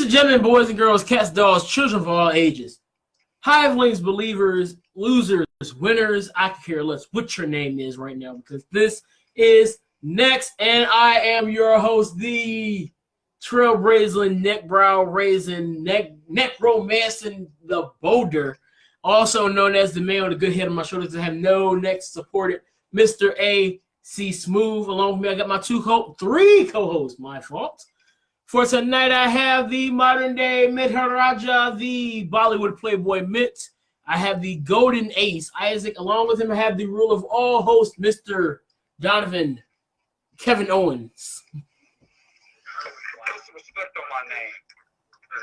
Ladies and gentlemen, boys and girls, cats, dogs, children of all ages, hivelings, believers, losers, winners, I can care less what your name is right now because this is Next, and I am your host, the trailblazing, neck brow raising, neck romancing, the boulder, also known as the man with a good head on my shoulders that have no neck supported, Mr. A.C. Smooth. Along with me, I got my three co-hosts, my fault. For tonight, I have the modern-day Maharaja, the Bollywood playboy Mitt. I have the golden ace, Isaac. Along with him, I have the ruler of all hosts, Mr. Donovan, Kevin Owens. Respect on my name.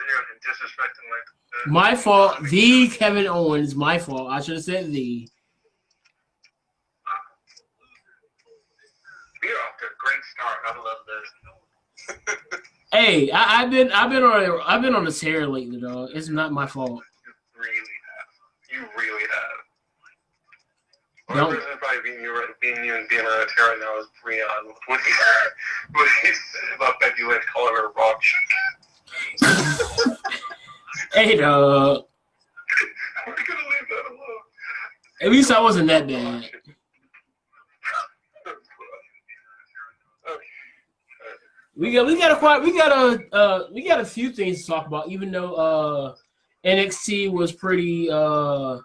You're disrespecting like my fault. The Kevin Owens. My fault. I should have said the. You're off to a great start. I love this. Hey, I've been on a tear lately, though. It's not my fault. You really have. Whatever is probably being you and being on a tear right now is Breon. What he said about Becky Lynch calling her raw chicken. Hey, dog. We're gonna leave that alone. At least I wasn't that bad. We got a few things to talk about, even though NXT was pretty I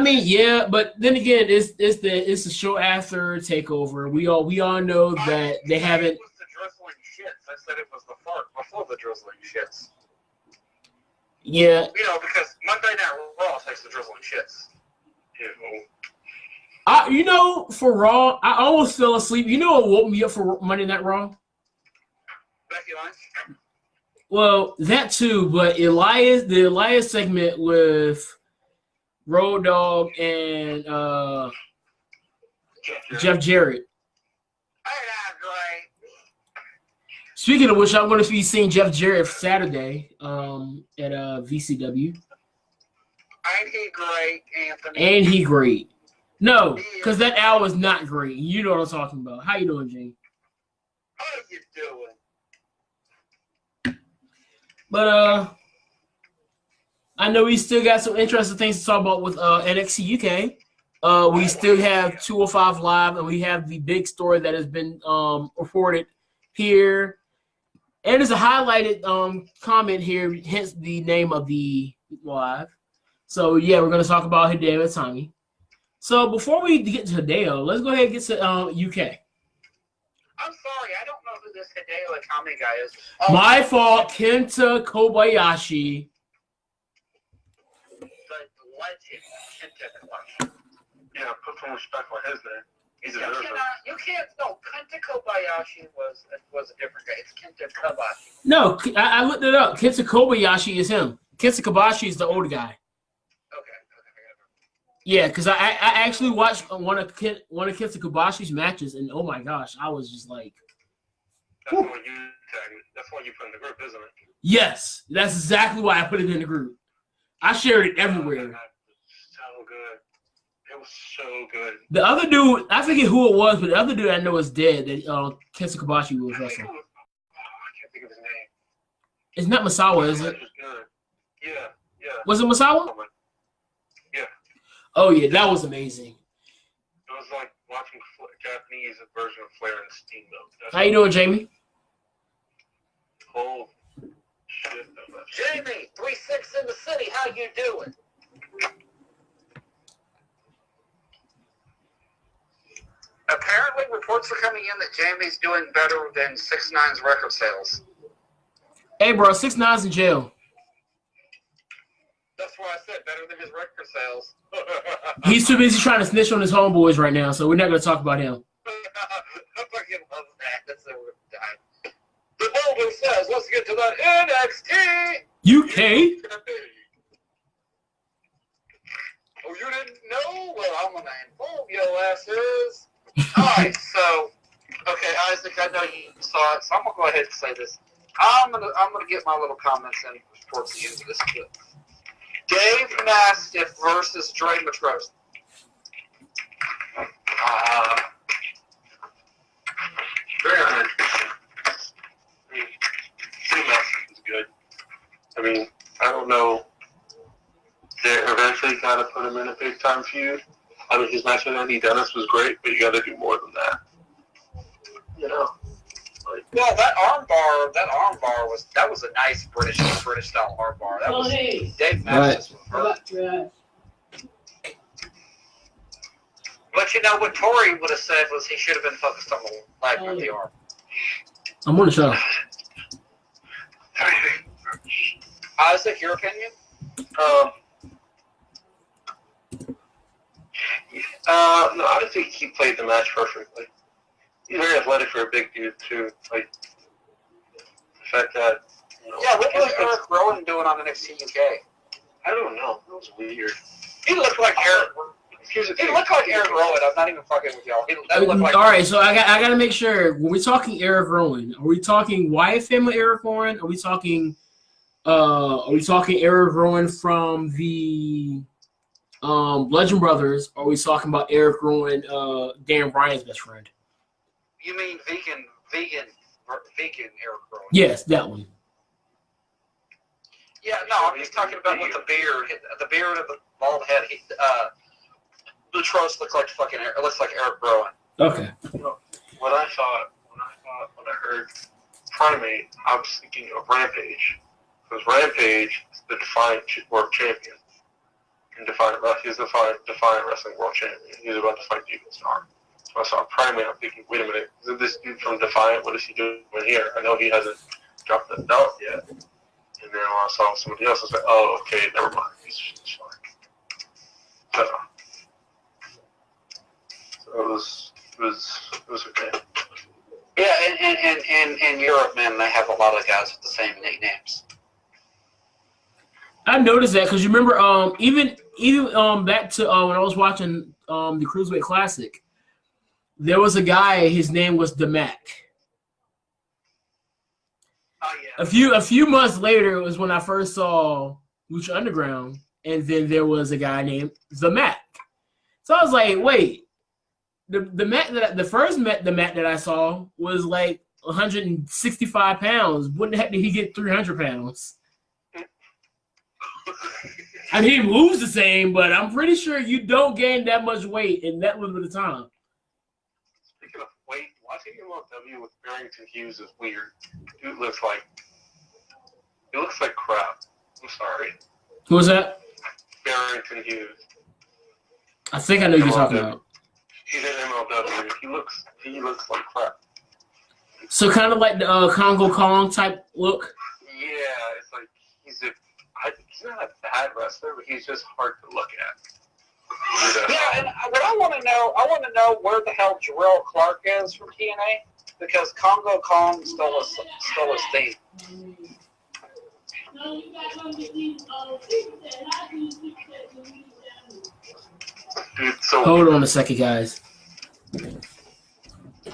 mean, yeah, but then again, it's the show after Takeover. We all know that they haven't. It was the drizzling shits. I said it was the fart before the drizzling shits. Yeah. Because Monday Night Raw takes the drizzling shits. For Raw, I almost fell asleep. You know what woke me up for Monday Night Raw? Becky Lynch. Well, that too, but the Elias segment with Road Dogg and Jeff Jarrett. Speaking of which, I'm going to be seeing Jeff Jarrett Saturday at VCW. Ain't he great, Anthony? Ain't he great? No, because that Al was not great. You know what I'm talking about. How you doing, Gene? How you doing? But I know we still got some interesting things to talk about with NXT UK. We still have 205 Live, and we have the big story that has been reported here. And there's a highlighted comment here, hence the name of the live. So, yeah, we're going to talk about Hideo Itami. So, before we get to Hideo, let's go ahead and get to UK. I'm sorry, I don't know who this Hideo Itami guy is. My fault, Kenta Kobayashi. The legend, Kenta Kobayashi. Yeah, put some respect on his name. Kenta Kobayashi was a different guy. It's Kenta Kobayashi. No, I looked it up. Kenta Kobayashi is him. Kenta Kobayashi is the older guy. Okay. Yeah, because I actually watched one of Kenta Kobayashi's matches, and oh my gosh, I was just like, that's what you put in the group, isn't it? Yes, that's exactly why I put it in the group. I shared it everywhere. So good. It was so good. The other dude, I forget who it was, but the other dude I know is dead. That Kenta Kobayashi was wrestling. I can't think of his name. It's not Masawa, is it? Yeah. Was it Masawa? Yeah. Oh yeah, that was amazing. It was like watching Japanese version of Flair and Steamboat. How you doing, Jamie? Oh shit! Jamie, 3-6 in the city. How you doing? Apparently, reports are coming in that Jamie's doing better than 6ix9ine's record sales. Hey, bro, 6ix9ine's in jail. That's why I said better than his record sales. He's too busy trying to snitch on his homeboys right now, so we're not going to talk about him. I fucking love that. That's so die. The Boulder says, let's get to that NXT UK. Oh, you didn't know? Well, I'm going to inform your asses. Alright, so, okay, Isaac, I know you saw it, so I'm going to go ahead and say this. I'm gonna get my little comments in towards the end of this clip. Dave Mastiff versus Dre Matros. Very interesting. mean, I don't know. They eventually got to put him in a big time feud. I mean, his match with Andy Dennis was great, but you got to do more than that. You know. Well, that armbar was a nice British style armbar. That was Dave Matthews was hurt. But you know what Tori would have said was he should have been focused on the leg, not the arm. I'm on the show. Isaac, your opinion? No, I think he played the match perfectly. He's very athletic for a big dude too. Like the fact that Yeah, what was Eric Rowan doing on NXT UK? I don't know. That was weird. He looked like Eric. He looked like Eric Rowan. I'm not even fucking with y'all. That looked like all right, so I got to make sure when we're talking Eric Rowan, are we talking Wyatt family Eric Rowan? Are we talking Eric Rowan from the Bludgeon Brothers? Or are we talking about Eric Rowan, Dan Bryan's best friend? You mean vegan Eric Rowan? Yes, that one. Yeah, no, I'm just talking about with the beard and the bald head. Lutros looks like Eric Rowan. Okay. You know, when I heard Primate, I was thinking of Rampage. Because Rampage is the Defiant World Champion. And he's the Defiant Wrestling World Champion. He's about to fight Demon Star. So I saw Primate, I'm thinking, wait a minute, isn't this dude from Defiant? What is he doing here? I know he hasn't dropped the belt yet. And then when I saw somebody else, I was like, oh, okay, never mind. He's fine. So it was okay. Yeah, and in Europe, man, they have a lot of guys with the same nicknames. I noticed that because you remember, even back to when I was watching the Cruiserweight Classic, there was a guy. His name was the Mac. Oh yeah. A few months later, it was when I first saw Lucha Underground, and then there was a guy named the Mac. So I was like, wait. The Mac that I saw was like 165 pounds. When the heck did he get 300 pounds? I mean, he moves the same, but I'm pretty sure you don't gain that much weight in that little bit of time. Speaking of weight, watching MLW with Barrington Hughes is weird. Dude looks like crap. I'm sorry. Who was that? Barrington Hughes. I think I know who you're talking about. He's in MLW. He looks like crap. So kind of like the Congo Kong type look. Yeah, it's like he's not a bad wrestler, but he's just hard to look at. Yeah, and what I want to know where the hell Jarrell Clark is from TNA, because Congo Kong stole his theme. Dude, so Hold on a second, guys.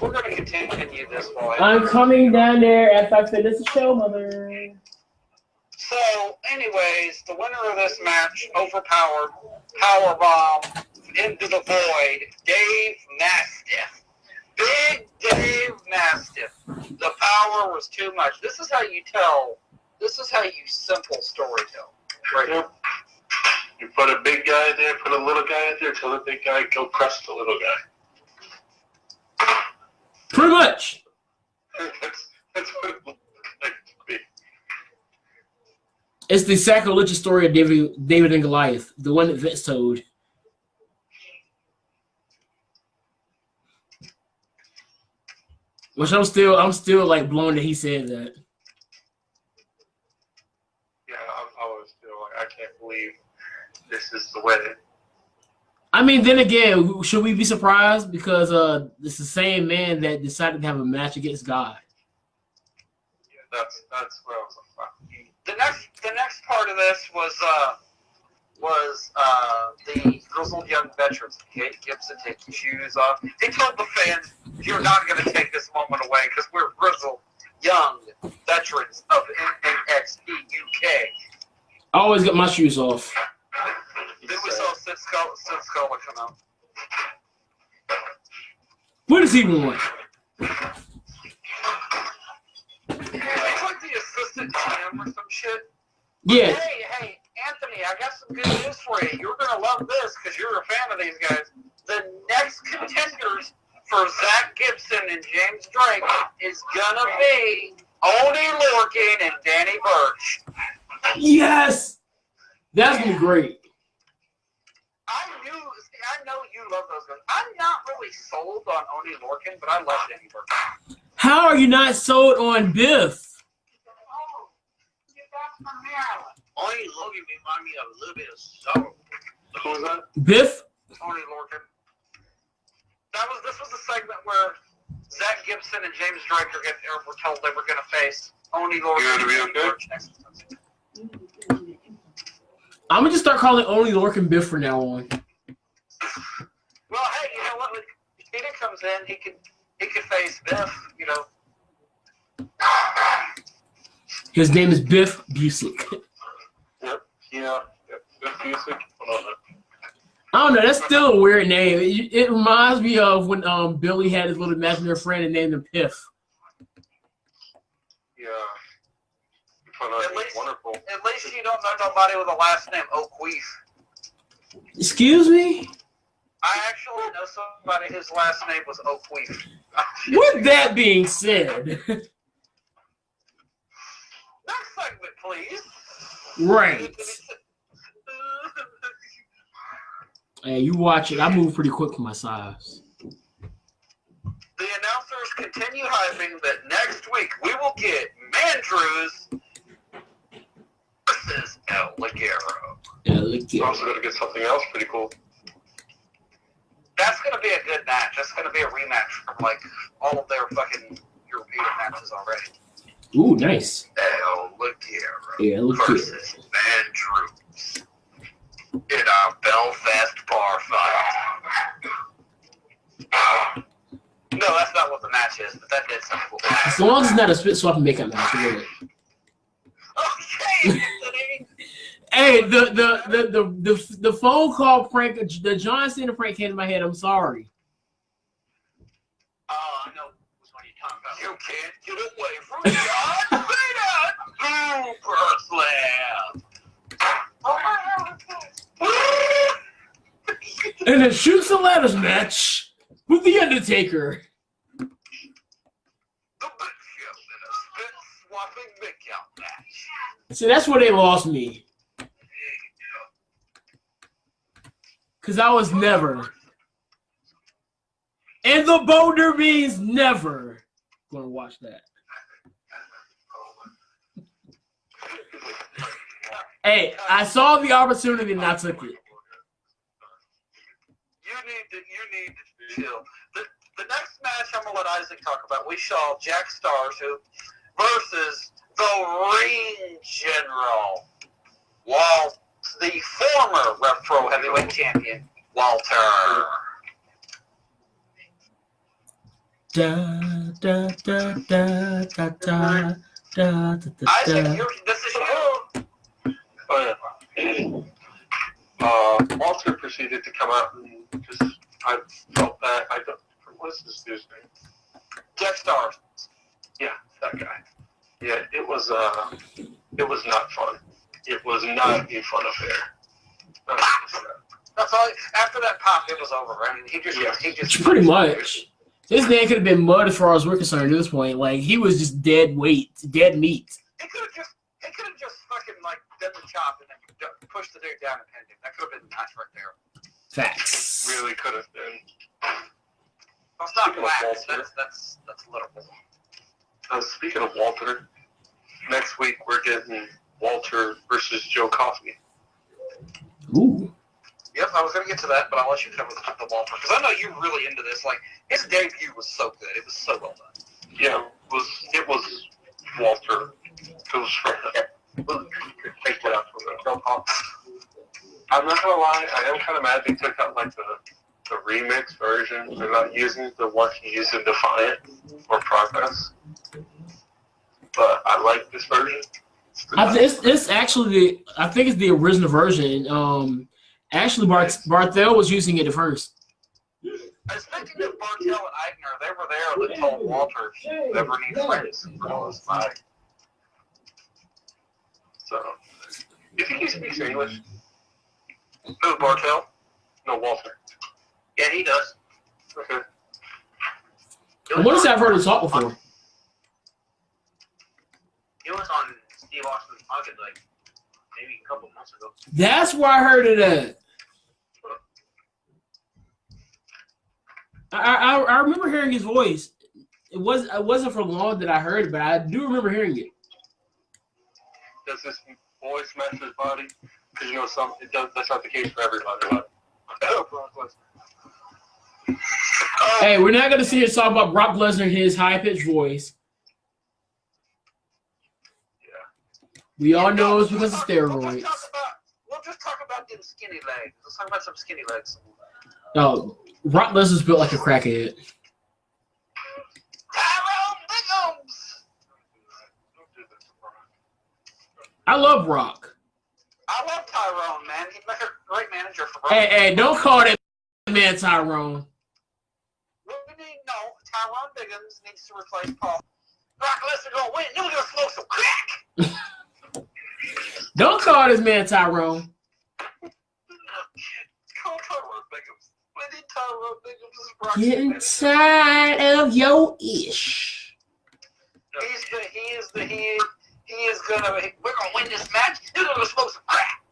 We're going to continue this while I'm coming down there after I finish the show, mother. So, anyways, the winner of this match, overpowered, powerbomb, into the void, Dave Mastiff. Big Dave Mastiff. The power was too much. This is how you simple story tell. Right here. you put a big guy there, put a little guy in there, tell the big guy, go crush the little guy. Pretty much. That's what it looks like to be. It's the sacrilegious story of David and Goliath, the one that Vince told. Which I'm still like blown that he said that. Yeah, I was still like, I can't believe this is the way. I mean, then again, should we be surprised? Because it's the same man that decided to have a match against God. Yeah, that's what I was like. The next part of this was the grizzled young veterans. Kate Gibson, take your shoes off. He told the fans, "You're not going to take this moment away because we're grizzled young veterans of NXT UK." I always get my shoes off. Then we saw Sid Scala come out. What does he want? He's like the assistant GM or some shit. Yeah. Hey, Anthony, I got some good news for you. You're gonna love this because you're a fan of these guys. The next contenders for Zach Gibson and James Drake is gonna be Oni Lorcan and Danny Burch. Yes. That's gonna be great. I know you love those guys. I'm not really sold on Oni Lorcan, but I love Danny Burch. How are you not sold on Biff? Oh, you got from Maryland. Oni Lorcan remind me of a little bit of sorrow. Who was that? Biff? Oni Lorcan. This was a segment where Zach Gibson and James Drake were told they were going to face Oni Lorcan. You gonna be and okay? Burch next. I'm gonna just start calling Oni Lorcan Biff from now on. Well, hey, you know what? When Cena comes in, he could face Biff. You know. His name is Biff Busick. Yep. Yeah. Yep. Good music. Hold on. I don't know. That's still a weird name. It reminds me of when Billy had his little imaginary friend and named him Piff. Yeah. But, wonderful. At least you don't know nobody with a last name O'Queef. Excuse me? I actually know somebody whose last name was O'Queef. With that being said, Next segment, please. right. Hey, you watch it. I move pretty quick for my size. The announcers continue hyping that next week we will get Mandrews versus El Ligero. Yeah, look I'm at also going to get something else pretty cool. That's going to be a good match. That's going to be a rematch from, like, all of their fucking European matches already. Ooh, nice. El Ligero Yeah, look at versus Mandrews in a Belfast bar fight. No, that's not what the match is, but that did sound cool. As long as it's not a spit swap and makeup match, we're good. Okay, Anthony. Hey, the phone call prank, the John Cena prank came to my head. I'm sorry. I know which one you're talking about. You can't get away from John Cena! Super Slam! And then shoots the ladders match with the Undertaker. The Big Show in a spit-swapping make-out match. See, that's where they lost me. Because I was never. And the boulder means never. Gonna watch that. Hey, I saw the opportunity and I took it. You need to chill. The next match I'm gonna let Isaac talk about. We saw Jack Stars versus the Ring General, the former Rev Pro Heavyweight Champion, Walter. Da da da da da da da da Isaac, this is you. Walter proceeded to come out and just, I felt that, what's this dude's name? Jack Stars. Yeah, that guy. Yeah, it was not fun. It was not a fun affair. That's all. After that pop, it was over. I mean, he just Pretty much. This man could have been mud as far as we're concerned at this point. Like, he was just dead weight, dead meat. He could have just fucking like done the chop and then pushed the dude down and pinned him. That could have been the match right there. Facts. Really could have been. Well, it's not Speaking of wax. Walter. That's literal. Speaking of Walter, next week we're getting Walter versus Joe Coffey. Ooh. Yep, I was gonna get to that, but I'll let you cover the Walter because I know you're really into this. Like his debut was so good; it was so well done. Yeah, it was Walter. It was from him. Take it out from Joe Coffey. I'm not gonna lie, I am kind of mad they took out like the remix version. They're not using the one he used in Defiant or Progress. But I like this version. It's actually I think it's the original version. Actually, Barthel was using it at first. Speaking of Bartel and Eigner, they were there that told Walter if you ever need friends, bro, it's fine. So you think he speaks English? Who, Bartel? No, Walter. Yeah, he does. Okay. I want to say I've heard him talk before. He was on Steve Austin's podcast like maybe a couple months ago. That's where I heard it at. I remember hearing his voice. It wasn't for long that I heard it, but I do remember hearing it. Does this voice match his body? Because you know that's not the case for everybody. But Hey, we're not gonna sit here talk about Brock Lesnar and his high pitched voice. Yeah. We all know it's because of We'll steroids. just talk about them skinny legs. Let's talk about some skinny legs. No, Brock Lesnar's built like a crackhead. Tyrone Biggums! Don't do this to Brock. I love Brock. I love Tyrone, man. He'd make a great manager for Brock. Hey, don't call that man Tyrone. Tyrone Biggums needs to replace Paul. Brock Lesnar gonna win. Then we're gonna smoke some crack. Don't call this man Tyrone. Call Tyrone Biggums. We need Tyrone Biggums as Brock's Getting manager. tired of your ish. We're gonna win this match. Then we're gonna smoke some crack.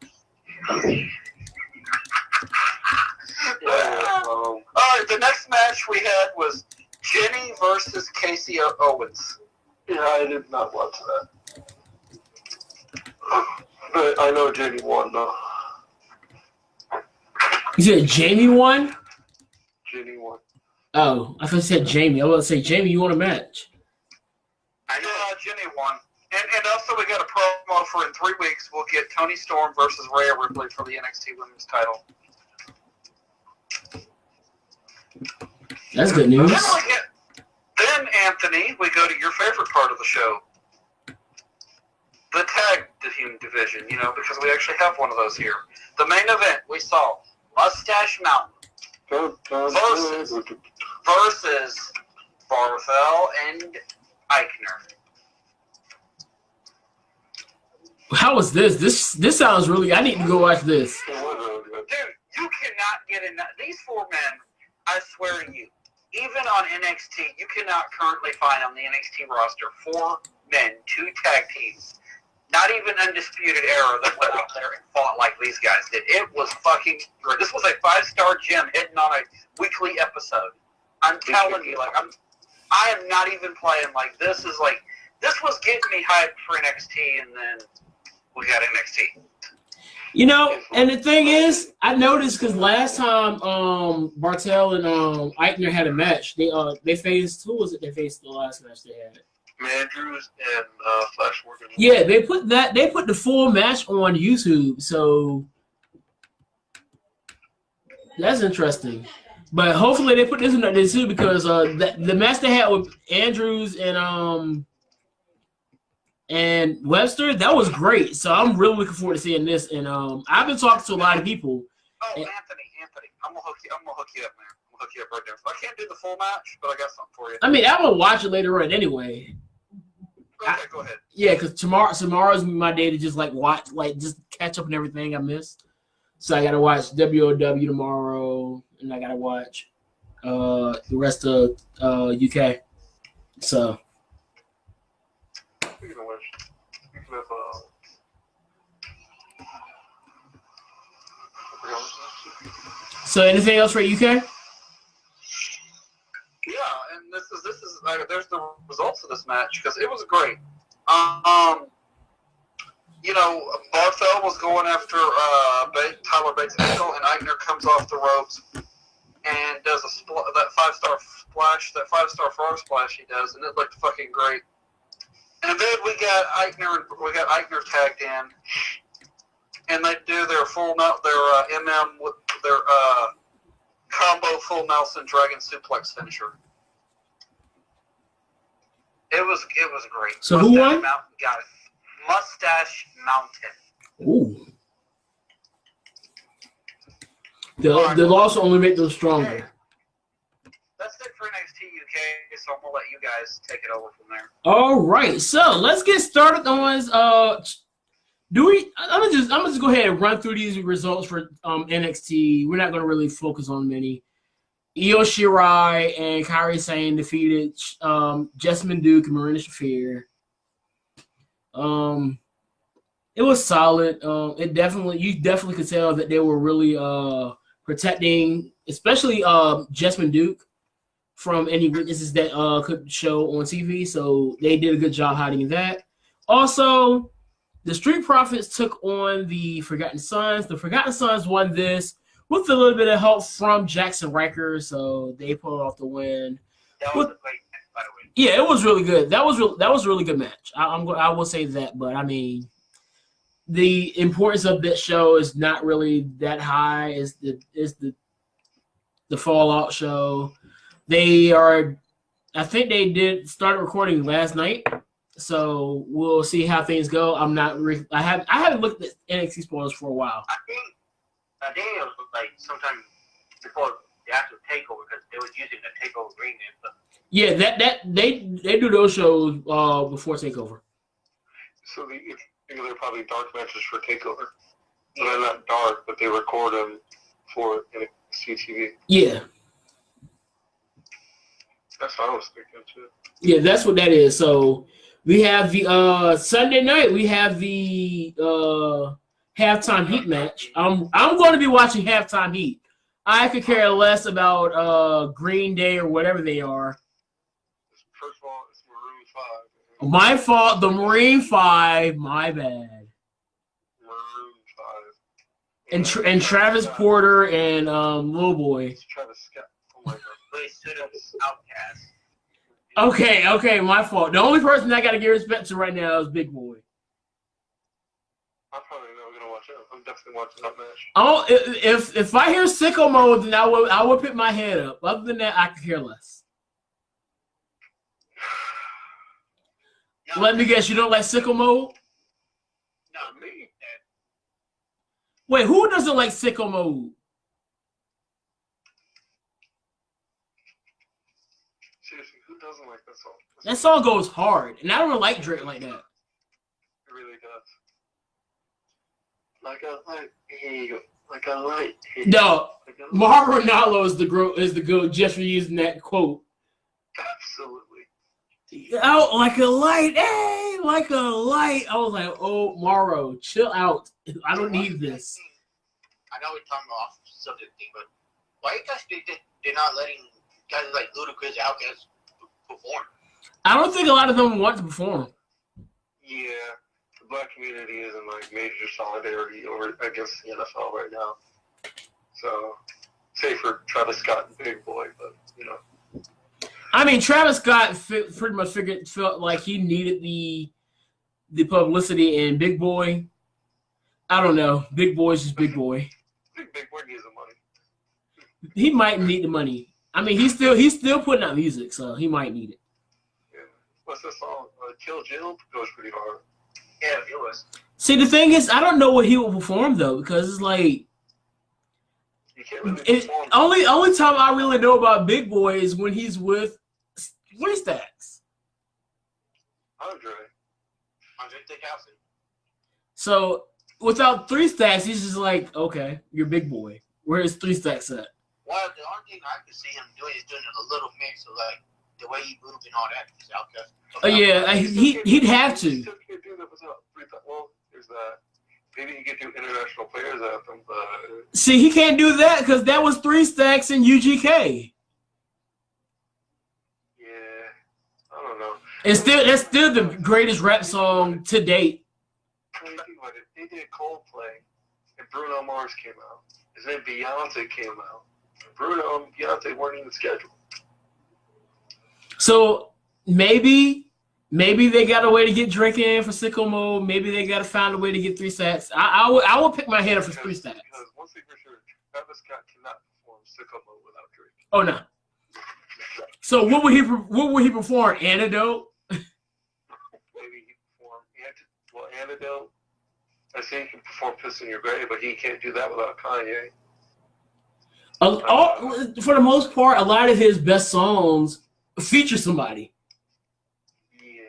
All right, the next match we had was Jenny versus Casey Owens. Yeah, I did not watch that. But I know Jenny won, though. You said Jamie won? Jenny won. Oh, I thought you said Jamie. I was going to say, Jamie, you want a match? I know Jenny won. And also we got a promo for in 3 weeks. We'll get Toni Storm versus Rhea Ripley for the NXT Women's title. That's good news. Then, Anthony, we go to your favorite part of the show. The tag team division, because we actually have one of those here. The main event, we saw Mustache Mountain versus Barthel and Eichner. How was this? This sounds really... I need to go watch this. It was really good. Dude, you cannot get in that. These 4 men, I swear to you, even on NXT, you cannot currently find on the NXT roster 4 men, 2 tag teams, not even Undisputed Era that went out there and fought like these guys did. It was fucking great. This was a 5-star gem hitting on a weekly episode. I'm telling you, I am not even playing. This was getting me hyped for NXT, and then we got NXT. And the thing is, I noticed because last time Bartel and Eichner had a match, they faced, who was it they faced the last match they had? Andrews and Flash Morgan. Yeah, they put the full match on YouTube, so that's interesting. But hopefully they put this in there too, because the match they had with Andrews and Webster, that was great. So I'm really looking forward to seeing this. And I've been talking to a lot of people. Oh, Anthony, I'm gonna hook you up, man. I'm gonna hook you up right there. I can't do the full match, but I got something for you. I mean, I'm gonna watch it later on anyway. Okay, go ahead. Yeah, because tomorrow's my day to just watch, just catch up on everything I missed. So I gotta watch WOW tomorrow, and I gotta watch the rest of UK. So. Speaking of which, So anything else for UK? Yeah, and this is there's the results of this match because it was great. Barthel was going after Tyler Bates ankle, and Eichner comes off the ropes and does that 5-star splash, that 5-star frog splash he does, and it looked fucking great. And then we got Eichner tagged in, and they do their with their combo full Nelson Dragon suplex finisher. It was great. So who won? Got it. Mustache Mountain. Ooh. The loss will only make them stronger. That's it for NXT UK, so I'm going to let you guys take it over from there. All right, so let's get started on Do we? I'm gonna just go ahead and run through these results for NXT. We're not gonna really focus on many. Io Shirai and Kairi Sane defeated Jessamine Duke and Marina Shafir. It was solid. You definitely could tell that they were really protecting, especially Jessamine Duke, from any weaknesses that could show on TV. So they did a good job hiding that. Also, the Street Profits took on the Forgotten Sons. The Forgotten Sons won this with a little bit of help from Jackson Riker, so they pulled off the win. That was a great match, by the way. Yeah, it was really good. That was a really good match. I will say that, but I mean, the importance of that show is not really that high. Is the Fallout show? I think they did start recording last night, so we'll see how things go. I haven't looked at NXT spoilers for a while. I think it was like sometime before the actual takeover because they was using the takeover agreement. But Yeah, that they do those shows before takeover. So they're probably dark matches for Takeover. So they're not dark, but they record them for NXT TV. Yeah. That's what I was thinking too. Yeah, that's what that is. So we have the Sunday night. We have the halftime heat match. I'm going to be watching halftime heat. I could care less about Green Day or whatever they are. First of all, it's Maroon 5. My fault. The Marine 5. My bad. Maroon 5. And Travis Porter and Lil Boy. It's Travis Scott. Oh my god. they stood up as Outcast. Okay, my fault. The only person I got to give respect to right now is Big Boy. I'm probably not gonna watch it. I'm definitely watching that match. Oh, if I hear Sicko Mode, then I will pick my head up. Other than that, I could care less. No, Let me guess, you don't like Sicko Mode? No, me. Wait, who doesn't like Sicko Mode? Seriously, who doesn't like that song? That song goes hard, and I don't really like Drake like that. It really does. Like a light, here you go. Like a light. Here you No, go. Like a light. Mauro Ranallo is the good just for using that quote. Absolutely. Out like a light, hey, like a light. I was like, oh, Mauro, chill out. I don't need this. I know we're talking about off subject thing, but why you guys think that they're not letting guys like Ludacris, Outkast perform? I don't think a lot of them want to perform. Yeah, the black community is in like major solidarity against the NFL right now. So, say for Travis Scott and Big Boy, but you know. I mean, Travis Scott pretty much felt like he needed the publicity, and Big Boy, I don't know. Big Boy's just Big Boy. Big Boy needs the money. He might need the money. I mean, he's still putting out music, so he might need it. Yeah. What's that song? Kill Jill goes pretty hard. Yeah, it was. See, the thing is, I don't know what he will perform though, because it's like You can't really perform. only time I really know about Big Boy is when he's with Three Stacks. Andre 3000. So without Three Stacks, he's just like, okay, you're Big Boy. Where is Three Stacks at? Well, the only thing I could see him doing is doing a little mix of like the way he moved and all that. Is Outkast. Yeah, he'd have to. You still can't do that without 3,000. Well, there's that. Maybe you could do international players anthem, but See, he can't do that because that was Three Stacks and UGK. yeah, I don't know. That's still the greatest rap song to date. When you think about it, they did Coldplay, and Bruno Mars came out. His name Beyonce came out. Bruno and Beyonce weren't even scheduled. So maybe they got a way to get Drake in for Sicko Mode. Maybe they got to find a way to get Three Stacks. I will pick my head up for Three Stacks. Because one thing for sure, Travis Scott cannot perform Sicko Mode without Drake. Oh no. So what would he perform? Antidote? Maybe he perform Antidote. I say he can perform Piss in Your Grave, but he can't do that without Kanye. For the most part, a lot of his best songs feature somebody. Yeah.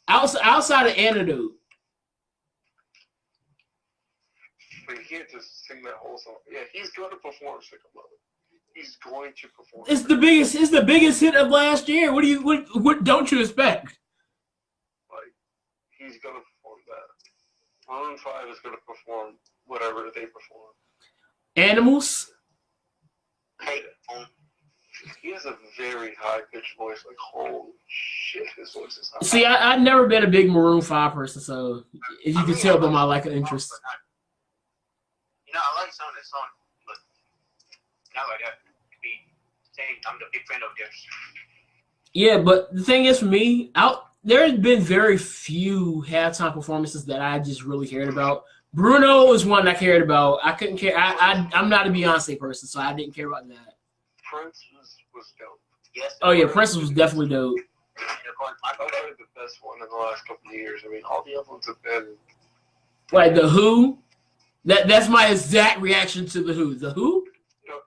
Outside of Antidote. But you can't just sing that whole song. Yeah, he's going to perform Sick of Loving. He's going to perform. It's the biggest. It's the biggest hit of last year. What don't you expect? Like, he's going to perform that. Maroon 5 is going to perform whatever they perform. Animals. Hey, He has a very high-pitched voice. Like, holy shit, his voice is high. See, I've never been a big Maroon 5 person, so if you can tell by my lack of interest. You know, I like some of the song, but not like that. Saying I'm the big fan of theirs. Yeah, but the thing is, for me, there's been very few halftime performances that I just really cared about. Bruno was one I cared about. I couldn't care. I'm not a Beyonce person, so I didn't care about that. Prince was dope. Yes. Oh yeah, Prince was definitely dope. Probably the best one in the last couple of years. I mean, all the other ones have been Like the Who. That's my exact reaction to the Who. The Who? No,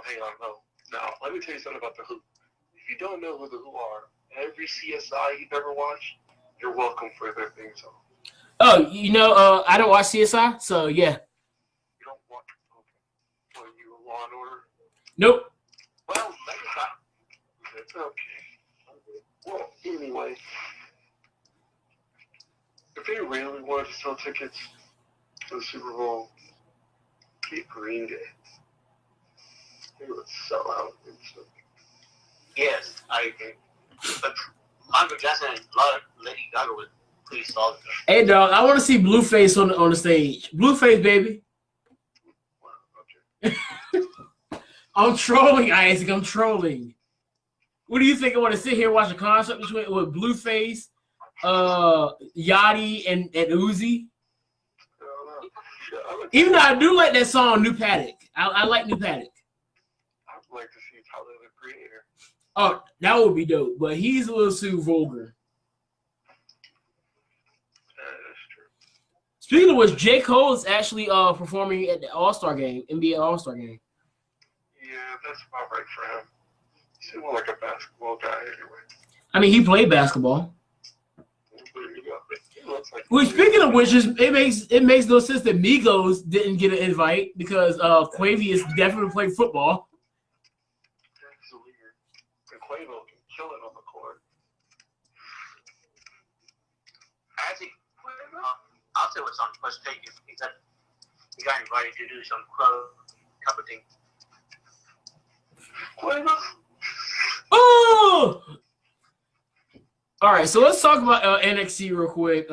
hang on, no. Now, let me tell you something about the Who. If you don't know who the Who are, every CSI you've ever watched, you're welcome for their theme song. Oh, I don't watch CSI, so yeah. You don't watch? Okay. Are you a Law and Order? Nope. Well, maybe not. Okay. Well, anyway, if they really wanted to sell tickets to the Super Bowl, get Green Day. They would sell out instantly. Yes, I agree. But Michael Jackson and a lot of Lady Gaga would please solve it. Hey, dog, I want to see Blueface on the stage. Blueface, baby. Well, okay. I'm trolling, Isaac. I'm trolling. What do you think? I want to sit here and watch a concert with Blueface, Yachty, and Uzi? I don't know. Yeah, Even though I do like that song, New Paddock. I like New Paddock. I'd like to see Tyler the Creator. Oh, that would be dope. But he's a little too vulgar. That's true. Speaking of which, J. Cole is actually performing at the All-Star game, NBA All-Star game. Yeah, that's about right for him. He's more like a basketball guy anyway. I mean, he played basketball. There you go. He looks like Well, speaking of which, it makes no sense that Migos didn't get an invite because Quavious definitely played football. That's weird. And Quavo can kill it on the court. Actually, I'll say what's on the first page. He said he got invited to do some couple things. Quavo? Oh! All right, so let's talk about NXT real quick.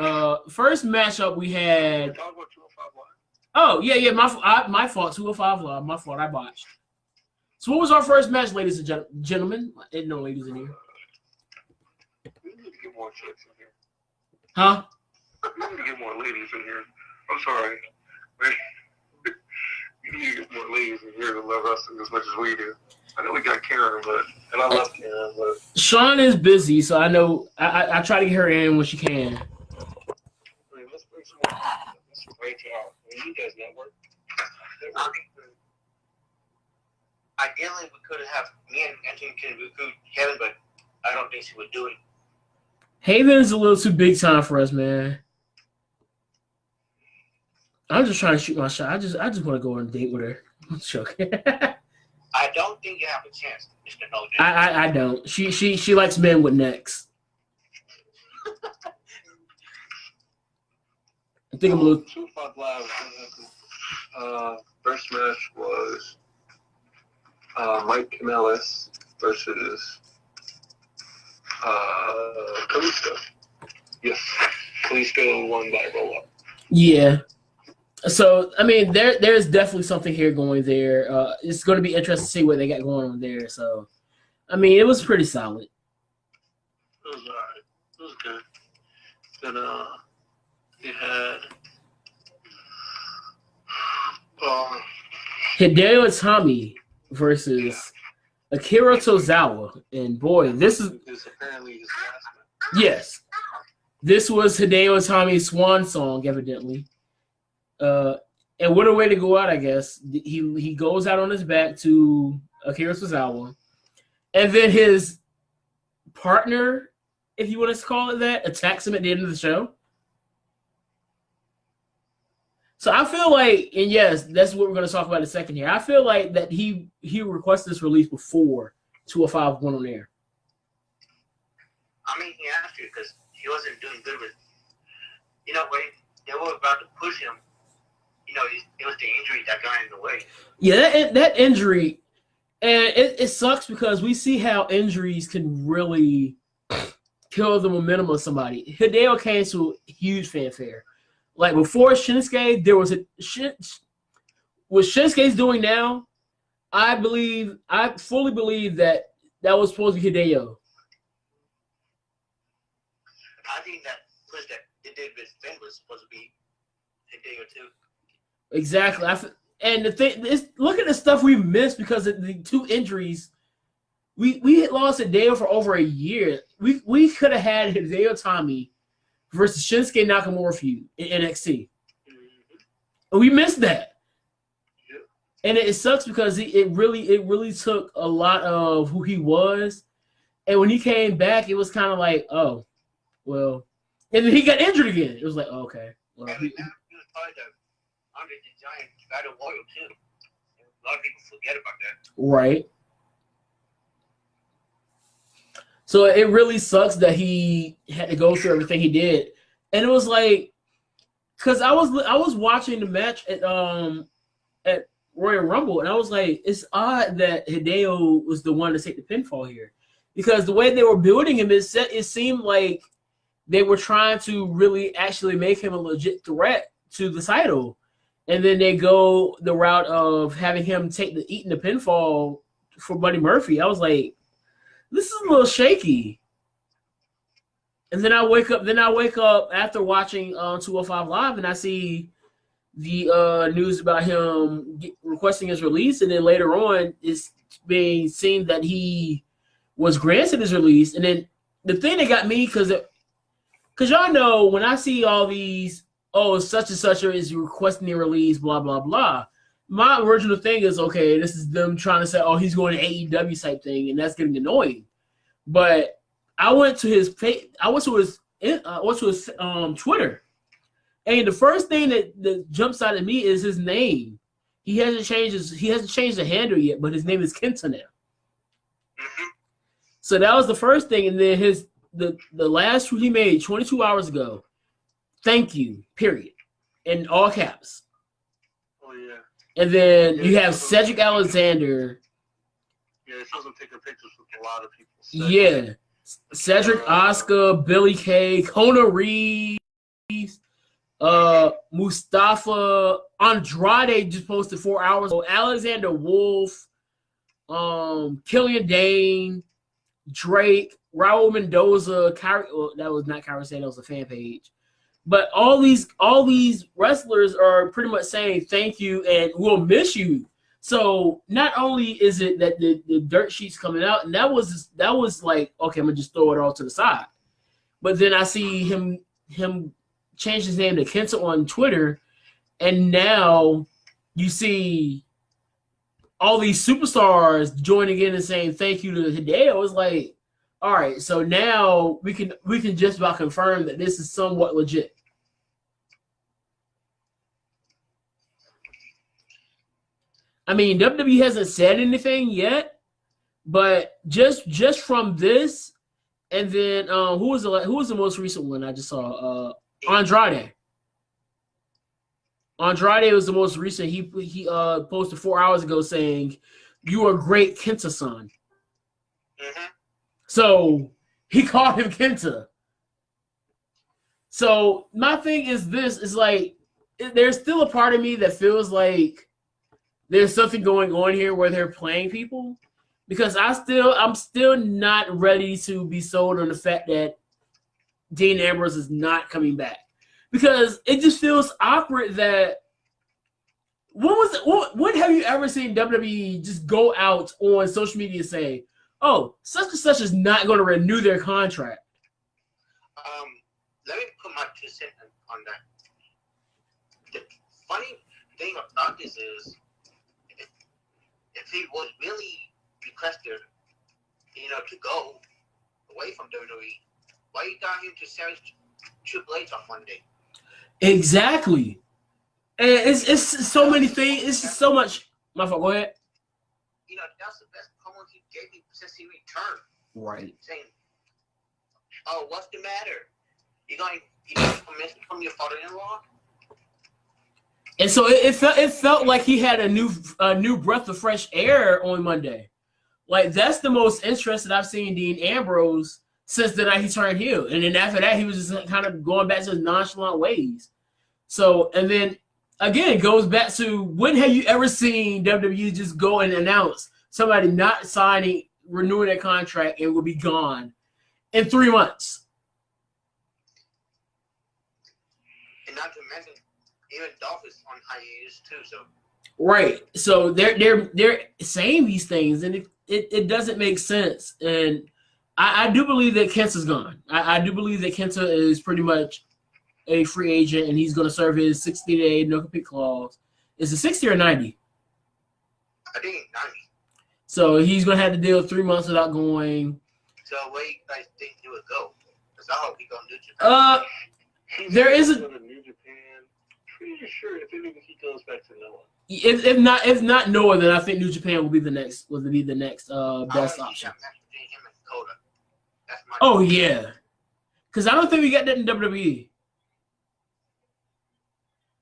First matchup we had. Talk about 205 Live. Oh yeah, my fault. 205 Live, my fault. I botched. So what was our first match, ladies and gentlemen? I didn't know ladies in here. We need to get more chicks in here. Huh? We need to get more ladies in here. I'm sorry. We need to get more ladies in here that love wrestling as much as we do. I know we got Karen, and I love Karen, but Sean is busy, so I know I try to get her in when she can. I mean, let's bring some more. Let's break it out. I mean, you guys network. Ideally, we could have me and Anthony can recruit Kevin, but I don't think she would do it. Haven's a little too big time for us, man. I'm just trying to shoot my shot. I just want to go on a date with her. I'm joking. I don't think you have a chance, Mr. No. I don't. She likes men with necks. I think I'm a little. 205 Live. First match was Mike Kanellis versus Kalisto. Yes, Kalisto won by roll up. Yeah. So I mean, there's definitely something here going there. It's going to be interesting to see what they got going on there. So, I mean, it was pretty solid. It was alright. It was good. Then they had Hideo Itami versus Akira Tozawa, and boy, this is apparently his last match. yes, this was Hideo Itami's swan song, evidently. And what a way to go out, I guess. He goes out on his back to Akira Tozawa, and then his partner, if you want to call it that, attacks him at the end of the show. So I feel like, and yes, that's what we're going to talk about in a second here. I feel like that he requested this release before 205 went on air. I mean, he has to because he wasn't doing good with. When they were about to push him, it was the injury that got in the way. Yeah, that injury, and it sucks because we see how injuries can really kill the momentum of somebody. Hideo came to huge fanfare. Like before Shinsuke, there was what Shinsuke's doing now. I fully believe that was supposed to be Hideo. I think that push that they did with Finn was supposed to be Hideo too. Exactly. And the thing is, look at the stuff we missed because of the two injuries. We had lost Hideo for over a year. We could have had Hideo Itami versus Shinsuke Nakamura feud in NXT. And we missed that. Yep. And it sucks because it really took a lot of who he was. And when he came back, it was kind of like, oh, well. And then he got injured again. It was like, oh, okay. Well, he was probably the Andre the Giant Battle Royal too. A lot of people forget about that. Right. So it really sucks that he had to go through everything he did. And it was like, because I was watching the match at Royal Rumble, and I was like, it's odd that Hideo was the one to take the pinfall here. Because the way they were building him, it seemed like they were trying to really actually make him a legit threat to the title. And then they go the route of having him eating the pinfall for Buddy Murphy. I was like, this is a little shaky. And then I wake up after watching 205 Live, and I see the news about him requesting his release, and then later on it's being seen that he was granted his release. And then the thing that got me, because y'all know when I see all these, such and such is requesting a release, blah blah blah. My original thing is, okay, this is them trying to say, he's going to AEW type thing, and that's getting annoying. But I went to his Twitter, and the first thing that jumps out at me is his name. He hasn't changed the handle yet, but his name is Kenta now. Mm-hmm. So that was the first thing, and then the last tweet he made 22 hours ago. Thank you, period, in all caps. Oh yeah. And then you have Cedric Alexander. Yeah, it shows him taking pictures with a lot of people. Yeah. Cedric, Oscar, Billy Kay, Kona Reeves, Mustafa, Andrade just posted 4 hours ago. Alexander Wolf, Killian Dane, Drake, Raul Mendoza, that was not Kyrie Sane, that was a fan page. But all these wrestlers are pretty much saying thank you and we'll miss you. So not only is it that the dirt sheet's coming out, and that was like, okay, I'm gonna just throw it all to the side. But then I see him change his name to Kenta on Twitter, and now you see all these superstars joining in and saying thank you to Hideo. It's like, all right, so now we can just about confirm that this is somewhat legit. I mean, WWE hasn't said anything yet, but just from this, and then who was the most recent one I just saw? Andrade. Andrade was the most recent. He posted 4 hours ago saying, "You are great, Kenta-san." Mm-hmm. So he called him Kenta. So my thing is this: is like there's still a part of me that feels like there's something going on here where they're playing people, because I'm still not ready to be sold on the fact that Dean Ambrose is not coming back, because it just feels awkward that what have you ever seen WWE just go out on social media and say, oh, such and such is not going to renew their contract? Let me put my 2 cents on that. The funny thing about this is, if he was really requested, to go away from WWE, why you got him to challenge Triple H on Monday? Exactly. And it's so many things. It's just so much. My fault. Go ahead. You know, that's the best promo he gave me since he returned. Right. Saying, "Oh, what's the matter? You got permission from your father-in-law?" And so it felt like he had a new breath of fresh air on Monday. Like that's the most interested I've seen Dean Ambrose since the night he turned heel. And then after that, he was just kind of going back to his nonchalant ways. So, and then again, it goes back to when have you ever seen WWE just go and announce somebody not signing, renewing their contract and will be gone in 3 months? And not to mention, even Dolph is on hiatus too. So right. So they're saying these things, and it doesn't make sense. And I do believe that Kenta's gone. I do believe that Kenta is pretty much a free agent, and he's going to serve his 60-day no-compete clause. Is it 60 or 90? I think 90. So he's going to have to deal 3 months without going. So where you guys think he would go? Because I hope he gonna do Japan. There is a. Go to New Japan. Pretty sure if he goes back to Noah. If not Noah, then I think New Japan will be the next best option. Him and Kota. That's my. Oh yeah, because I don't think we got that in WWE.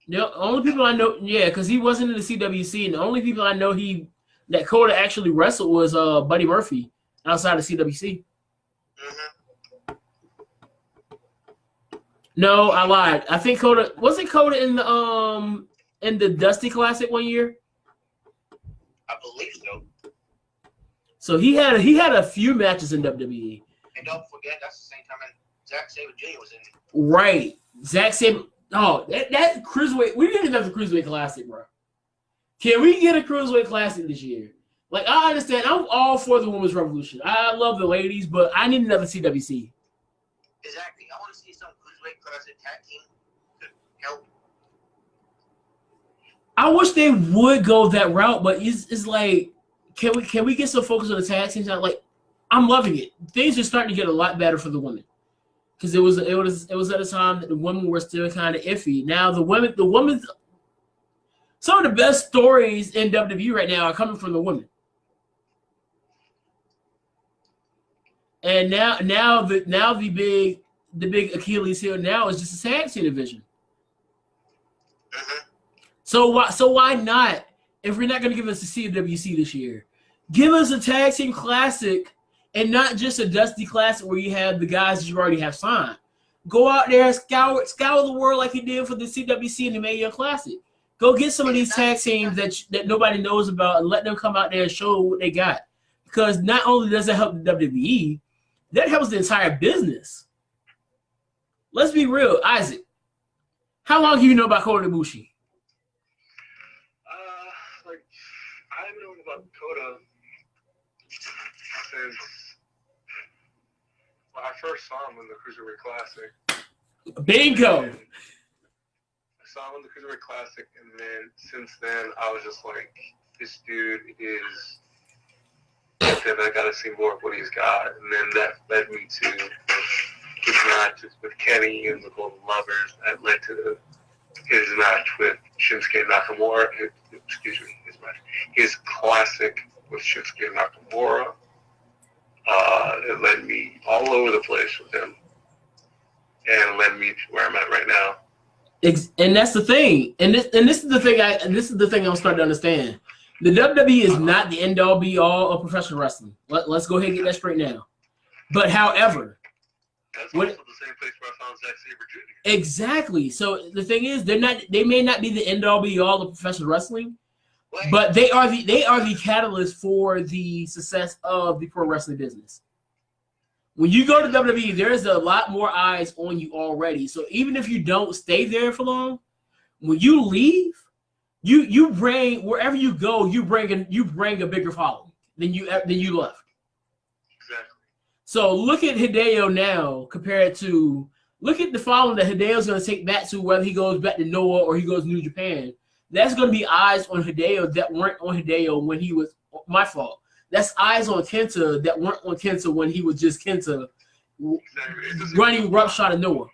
The only people I know, yeah, because he wasn't in the CWC, and the only people I know that Kota actually wrestled was Buddy Murphy outside of CWC. Mm-hmm. No, I lied. I think Kota wasn't Kota in the Dusty Classic one year. I believe so. So he had a few matches in WWE. And don't forget, that's the same time when Zack Sabre Jr. was in it. Right, Zack Sabre. Oh, that cruiserweight. We didn't have the cruiserweight classic, bro. Can we get a cruiserweight classic this year? Like I understand, I'm all for the women's revolution. I love the ladies, but I need another CWC. Exactly. I want to see some cruiserweight classic tag team to help. I wish they would go that route, but it's like, can we get some focus on the tag teams? Like, I'm loving it. Things are starting to get a lot better for the women, because it was at a time that the women were still kind of iffy. Now the women's some of the best stories in WWE right now are coming from the women. And now the big Achilles heel now is just a tag team division. Mm-hmm. So why not? If we're not going to give us a CWC this year, give us a tag team classic, and not just a Dusty Classic where you have the guys that you already have signed. Go out there and scour the world like you did for the CWC and the Mae Young Classic. Go get some of these tag teams that nobody knows about and let them come out there and show what they got. Because not only does it help the WWE, that helps the entire business. Let's be real, Isaac. How long do you know about Kota Ibushi? I've known about Kota since I first saw him in the Cruiserweight Classic. Bingo. I saw him in the Cruiserweight Classic, and then since then I was just like, this dude is. I gotta see more of what he's got, and then that led me to his matches with Kenny and the Golden Lovers. That led to his match with Shinsuke Nakamura. His classic with Shinsuke Nakamura. It led me all over the place with him, and led me to where I'm at right now. And that's the thing. And this is the thing I'm starting to understand. The WWE is not the end-all be-all of professional wrestling. Let's go ahead and get that straight now. But however, that's also the same place where I found Zack Sabre Jr. Exactly. So the thing is, they may not be the end-all be-all of professional wrestling, but they are the catalyst for the success of the pro wrestling business. When you go to WWE, there's a lot more eyes on you already. So even if you don't stay there for long, when you leave, you bring wherever you go, you bring a bigger following than you left. Exactly. So look at Hideo now compared to look at the following that Hideo's going to take back to whether he goes back to Noah or he goes to New Japan. That's going to be eyes on Hideo that weren't on Hideo when he was my fault. That's eyes on Kenta that weren't on Kenta when he was just Kenta Exactly. running roughshod of Noah.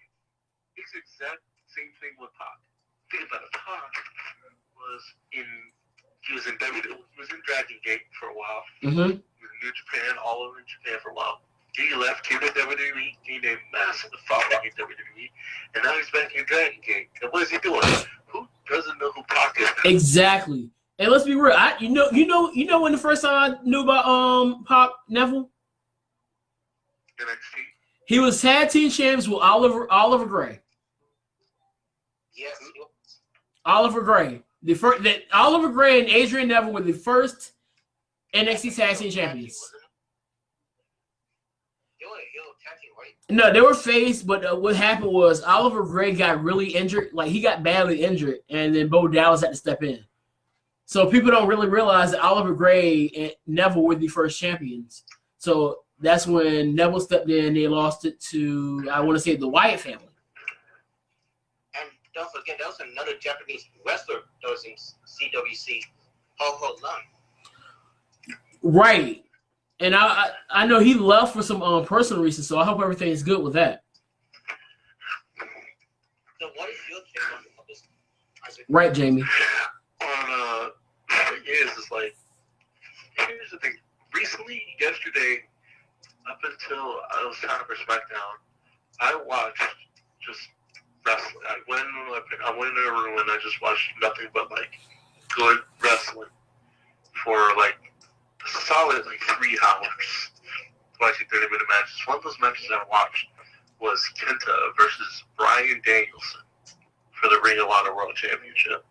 It's the exact same thing with Pac. think about it, Pac was in Dragon Gate for a while. Mm-hmm. He was in New Japan, all over Japan for a while. He left, came to WWE, gained a massive following in WWE, and now he's back in Dragon Gate. And what is he doing? Who doesn't know who Pac is? Exactly. And let's be real. You know when the first time I knew about Pac Neville? NXT. He was tag team champs with Oliver Gray. Yes. Oliver Gray. Oliver Gray and Adrian Neville were the first NXT tag team champions. No, they were faced, but what happened was Oliver Gray got really injured. Like, he got badly injured, and then Bo Dallas had to step in. So people don't really realize that Oliver Gray and Neville were the first champions. So that's when Neville stepped in. They lost it to, I want to say, the Wyatt family. And don't forget, there was another Japanese wrestler that was in CWC, Ho Ho Lung. Right. And I know he left for some personal reasons, so I hope everything is good with that. So what is your take on this, Isaac? Right, Jamie. The thing is like, here's the thing. Recently, yesterday, up until I was time for SmackDown, I watched just wrestling. I went in a room and I just watched nothing but like good wrestling for like a solid like 3 hours. Watching 30-minute matches. One of those matches I watched was Kenta versus Bryan Danielson for the Ring of Honor World Championship.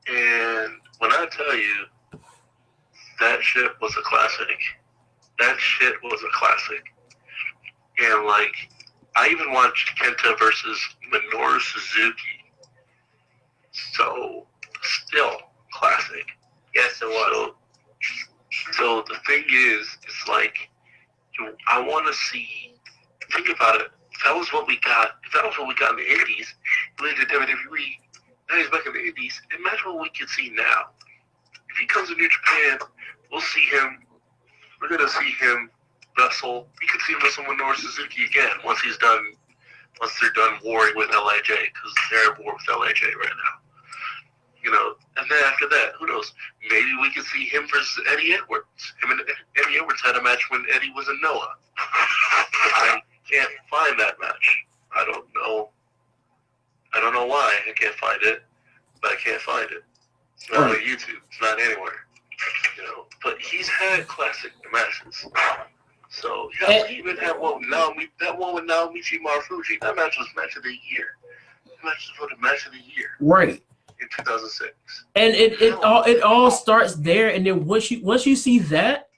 And when I tell you, that shit was a classic. That shit was a classic. And like, I even watched Kenta versus Minoru Suzuki. So, still classic. Yes, it was. So the thing is, it's like, I want to see. Think about it. If that was what we got. If that was what we got in the '80s, he went to WWE. Now he's back in the '80s. Imagine what we can see now. If he comes to New Japan, we'll see him. We're gonna see him wrestle. We could see him wrestle with Minoru Suzuki again once he's done. Once they're done warring with LIJ, because they're at war with LIJ right now. You know, and then after that, who knows? Maybe we could see him versus Eddie Edwards. Him and Eddie Edwards had a match when Eddie was in Noah. I can't find that match. I don't know. I don't know why I can't find it, but I can't find it. It's not on YouTube. It's not anywhere. You know, but he's had classic matches. So yeah, he even had one with Naomichi Marufuji. That match was match of the year. That match was voted match of the year. Right. In 2006. And it all starts there, and then once you see that,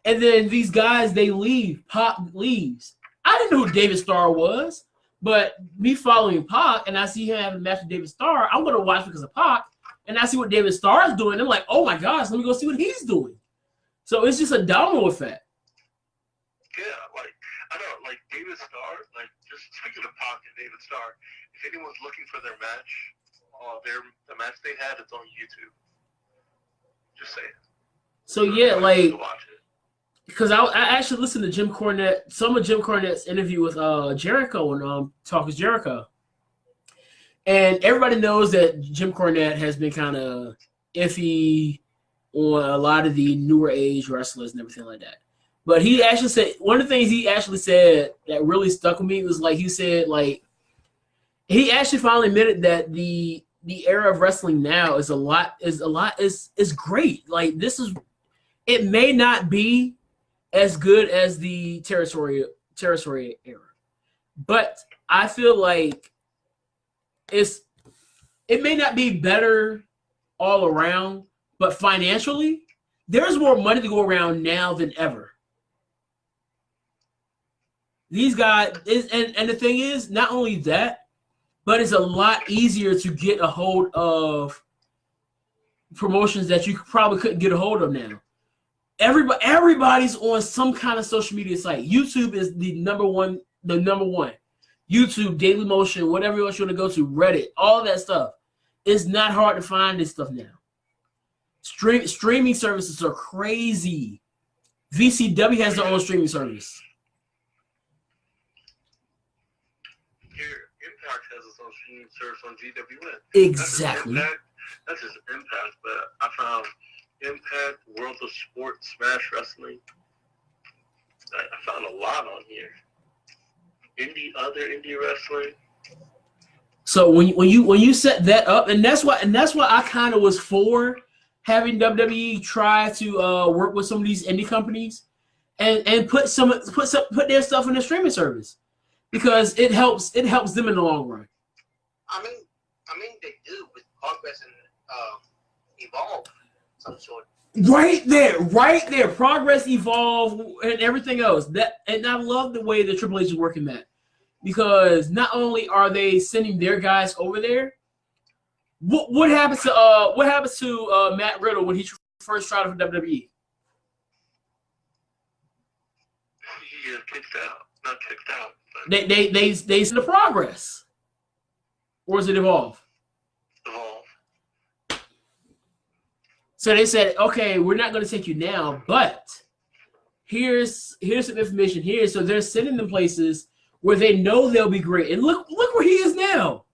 and then these guys, they leave. Pac leaves. I didn't know who David Starr was, but me following Pac, and I see him having a match with David Starr, I'm gonna watch because of Pac, and I see what David Starr is doing. I'm like, oh my gosh, let me go see what he's doing. So it's just a domino effect. Yeah, like I don't know, like David Starr, like just speaking of Pac and David Starr, if anyone's looking for their match, the match they had, it's on YouTube. Just saying. So yeah, like, because I actually listened to Jim Cornette, some of Jim Cornette's interview with Jericho and Talk is Jericho, and everybody knows that Jim Cornette has been kind of iffy on a lot of the newer age wrestlers and everything like that. But he actually said, one of the things he actually said that really stuck with me was like, he said, like, he actually finally admitted that the era of wrestling now is great. Like, it may not be as good as the territory era, but I feel like it may not be better all around, but financially, there's more money to go around now than ever. These guys, and the thing is, not only that, but it's a lot easier to get a hold of promotions that you probably couldn't get a hold of now. Everybody's on some kind of social media site. YouTube is the number one. YouTube, Dailymotion, whatever else you want to go to, Reddit, all that stuff. It's not hard to find this stuff now. Streaming services are crazy. VCW has their own streaming service. Here, Impact has its own streaming wrestling service on GWN. Exactly. That's his Impact, but I found Impact, World of Sport, Smash Wrestling. I found a lot on here. Other indie wrestling. So when you set that up, and that's why I kind of was for having WWE try to work with some of these indie companies and put their stuff in the streaming service, because it helps them in the long run. I mean they do with Progress and Evolve, some sort. Right there. Progress, Evolve, and everything else. And I love the way the Triple H is working that, because not only are they sending their guys over there. What happens to Matt Riddle when he first tried for WWE? He got kicked out. Not kicked out. But They send the Progress, or is it Evolve? Evolve. So they said, okay, we're not going to take you now, but here's some information here. So they're sending them places where they know they'll be great. And look where he is now.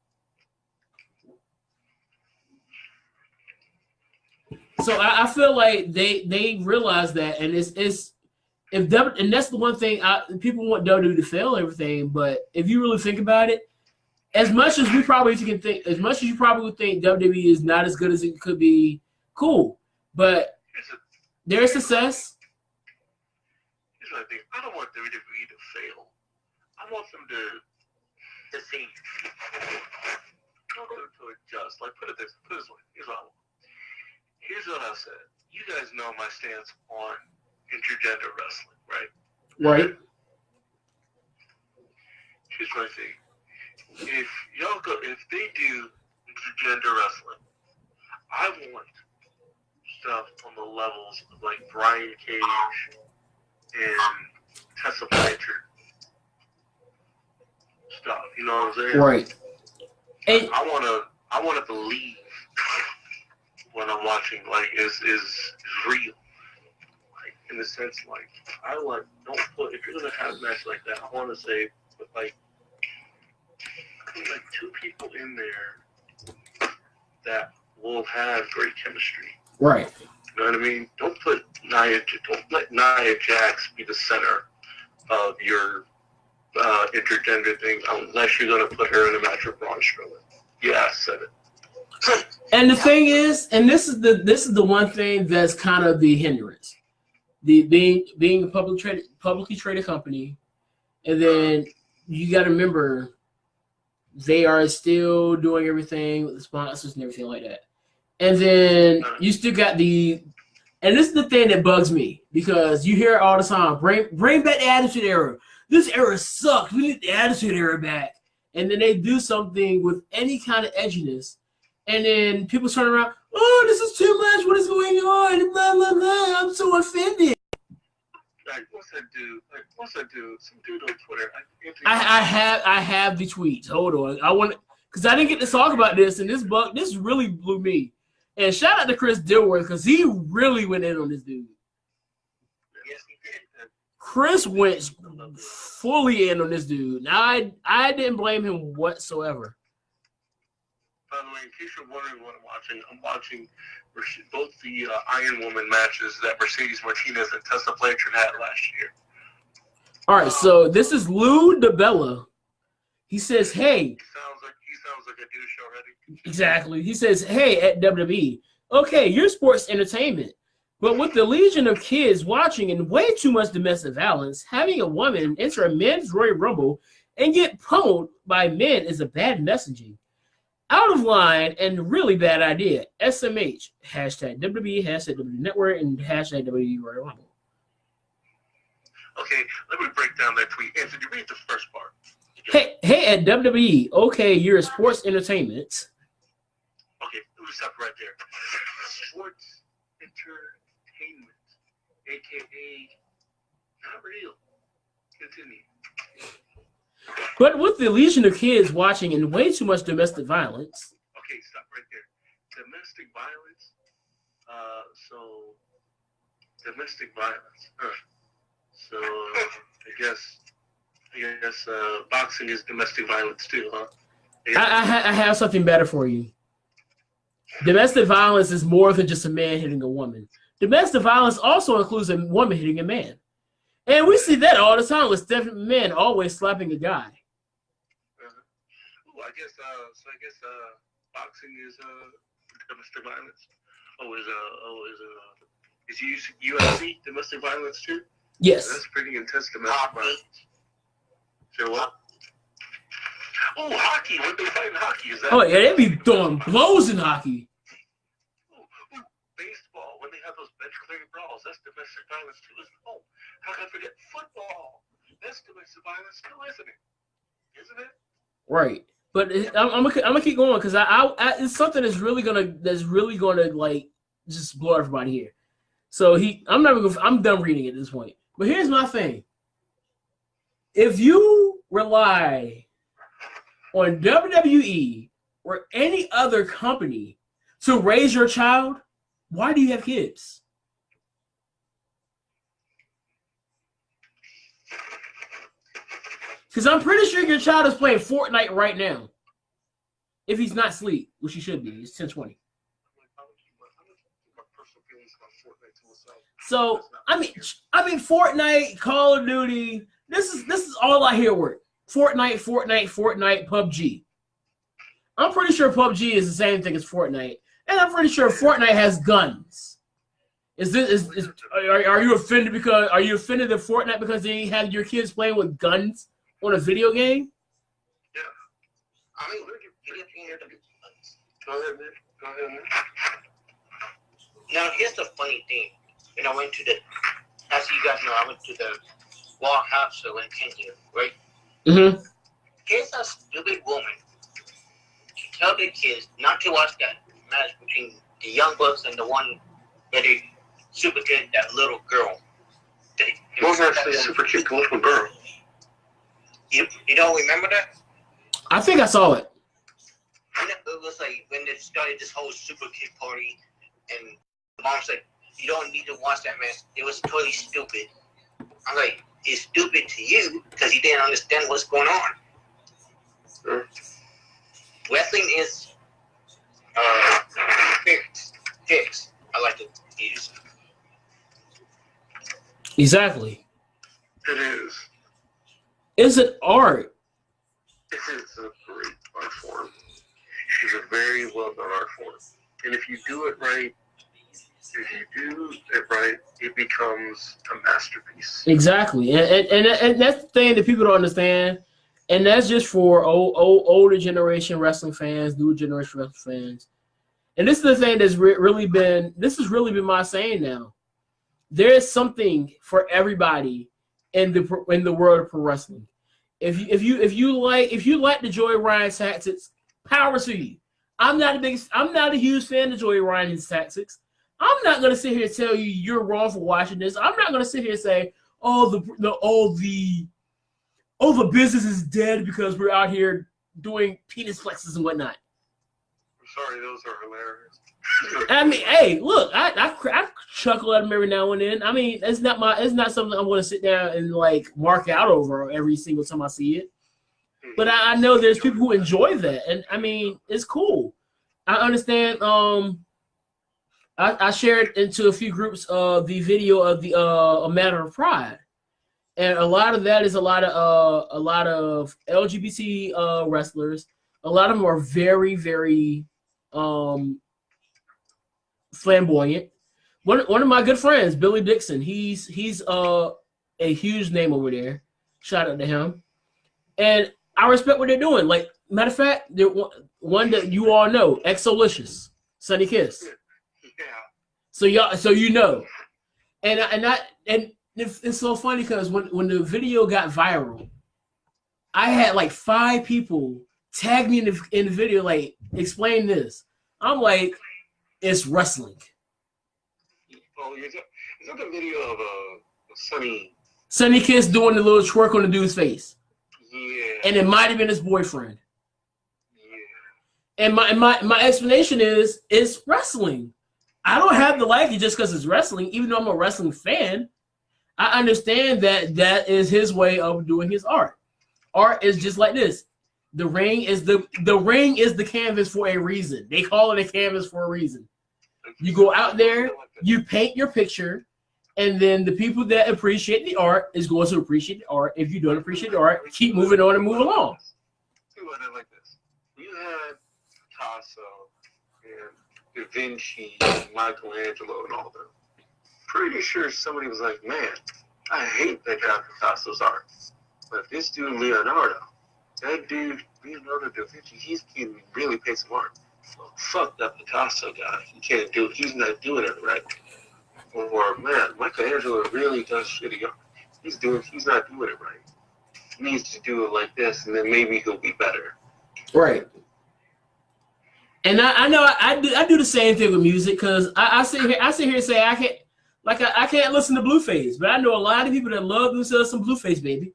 So I feel like they realize that, and and that's the one thing people want WWE to fail everything. But if you really think about it, as much as you probably would think WWE is not as good as it could be, cool. But their success. Here's what I think. I don't want WWE to fail. I want them to see. I want them to adjust. Like put it this way. Here's what I want. Here's what I said. You guys know my stance on intergender wrestling, right? Right. Here's what I think. If they do intergender wrestling, I want stuff on the levels of like Brian Cage and Tessa Blanchard stuff. You know what I'm saying? Right. And I want to believe when I'm watching, like, is real. Like, in the sense, like, don't put, if you're going to have a match like that, I want to say, put, like, two people in there that will have great chemistry. right. You know what I mean? Don't let Nia Jax be the center of your intergender thing unless you're going to put her in a match with Braun Strowman. Yeah, I said it. And the thing is, and this is the one thing that's kind of the hindrance, being a publicly traded company, and then you got to remember they are still doing everything with the sponsors and everything like that, and then you still got and this is the thing that bugs me, because you hear it all the time, bring back the Attitude Era. This era sucks. We need the Attitude Era back, and then they do something with any kind of edginess. And then people turn around, oh, this is too much. What is going on? Blah, blah, blah. I'm so offended. Like, what's that dude? Some dude on Twitter. I have the tweets. Hold on. Because I didn't get to talk about this, and this really blew me. And shout out to Chris Dilworth, because he really went in on this dude. Yes, he did. Chris went fully in on this dude. Now, I didn't blame him whatsoever. By the way, in case you're wondering what I'm watching both the Iron Woman matches that Mercedes Martinez and Tessa Blanchard had last year. All right, so this is Lou DeBella. He says, hey. He sounds like a douche already. Exactly. He says, hey, at WWE, okay, you're sports entertainment. But with the legion of kids watching and way too much domestic violence, having a woman enter a men's Royal Rumble and get pummeled by men is a bad messaging. Out of line and really bad idea. SMH, hashtag WWE, hashtag WWE Network, and hashtag WWE Royal Rumble. Okay, let me break down that tweet. Anthony, read the first part. Hey, at WWE, okay, you're a sports entertainment. Okay, let me stop right there. Sports entertainment, a.k.a. not real. Continue. But with the legion of kids watching and way too much domestic violence. Okay, stop right there. Domestic violence. Domestic violence. So I guess boxing is domestic violence too, huh? I have something better for you. Domestic violence is more than just a man hitting a woman. Domestic violence also includes a woman hitting a man. And we see that all the time with Stephanie McMahon always slapping a guy. I guess boxing is domestic violence. Is UFC domestic violence too? Yes. That's pretty intense domestic violence. So what? Oh, hockey! What they fight in hockey? Is that? Oh yeah, they be throwing blows in hockey. Baseball, when they have those bench clearing brawls, that's domestic violence too. Oh, how can I forget football? That's domestic violence too, isn't it? Isn't it? Right. But I'm gonna keep going because I it's something that's really gonna like just blow everybody here. So I'm done reading at this point. But here's my thing: if you rely on WWE or any other company to raise your child, why do you have kids? Because I'm pretty sure your child is playing Fortnite right now. If he's not asleep, which he should be. It's 10:20. So I mean Fortnite, Call of Duty. This is all I hear work. Fortnite, PUBG. I'm pretty sure PUBG is the same thing as Fortnite, and I'm pretty sure Fortnite has guns. Are you offended that Fortnite because they have your kids playing with guns on a video game? Yeah. I mean, video games are the guns. Go ahead, man. Now, here's the funny thing. When I went to as you guys know, I went to the Wall House show in Kenya, right? Mm-hmm. Here's a stupid woman to tell the kids not to watch that match between the Young Bucks and the one where they super kid, that little girl. Wasn't actually a super cute little girl. You don't remember that? I think I saw it. It was like when they started this whole super kid party, and the mom said, "You don't need to watch that, man. It was totally stupid." I'm like, "It's stupid to you because you didn't understand what's going on." Sure. Wrestling is fixed. I like to use. Exactly. It is. It's an art. It is a great art form. It's a very well done art form. And if you do it right, it becomes a masterpiece. Exactly. And that's the thing that people don't understand. And that's just for older generation wrestling fans, new generation wrestling fans. And this is the thing that's really been my saying now. There is something for everybody in the world of pro wrestling. If you like the Joey Ryan tactics, power to you. I'm not a huge fan of Joey Ryan's tactics. I'm not gonna sit here and tell you you're wrong for watching this. I'm not gonna sit here and say, the business is dead because we're out here doing penis flexes and whatnot. I'm sorry, those are hilarious. I mean, hey, look, I chuckle at them every now and then. I mean, it's not something I'm gonna sit down and like mark out over every single time I see it. But I know there's people who enjoy that, and I mean, it's cool. I understand. I shared into a few groups the video of the A Matter of Pride, and a lot of that is a lot of LGBT wrestlers. A lot of them are very, very flamboyant. One of my good friends, Billy Dixon, he's a huge name over there. Shout out to him, and I respect what they're doing. Like, matter of fact, one that you all know, Exolicious, Sunny Kiss. Yeah. So you know, and it's so funny because when the video got viral, I had like 5 people tag me in the video, like, explain this. I'm like, it's wrestling. Oh, is that the video of Sunny Kiss doing the little twerk on the dude's face? Yeah. And it might have been his boyfriend. Yeah. And my explanation is, it's wrestling. I don't have to like it just because it's wrestling, even though I'm a wrestling fan. I understand that is his way of doing his art. Art is just like this. The ring is the canvas for a reason. They call it a canvas for a reason. You go out there, you paint your picture, and then the people that appreciate the art is going to appreciate the art. If you don't appreciate the art, keep moving on and move along. Think about it like this. You had Picasso and Da Vinci and Michelangelo and all them. Pretty sure somebody was like, man, I hate that guy Picasso's art. But this dude Leonardo, that dude Leonardo da Vinci, he can really paint some art. Well, fuck that Picasso guy. He can't do it. He's not doing it right. Or man, Michelangelo really does shitty art. He's not doing it right. He needs to do it like this, and then maybe he'll be better. Right. And I know I do the same thing with music because I sit here and say I can't listen to Blueface, but I know a lot of people that love themselves some Blueface, baby.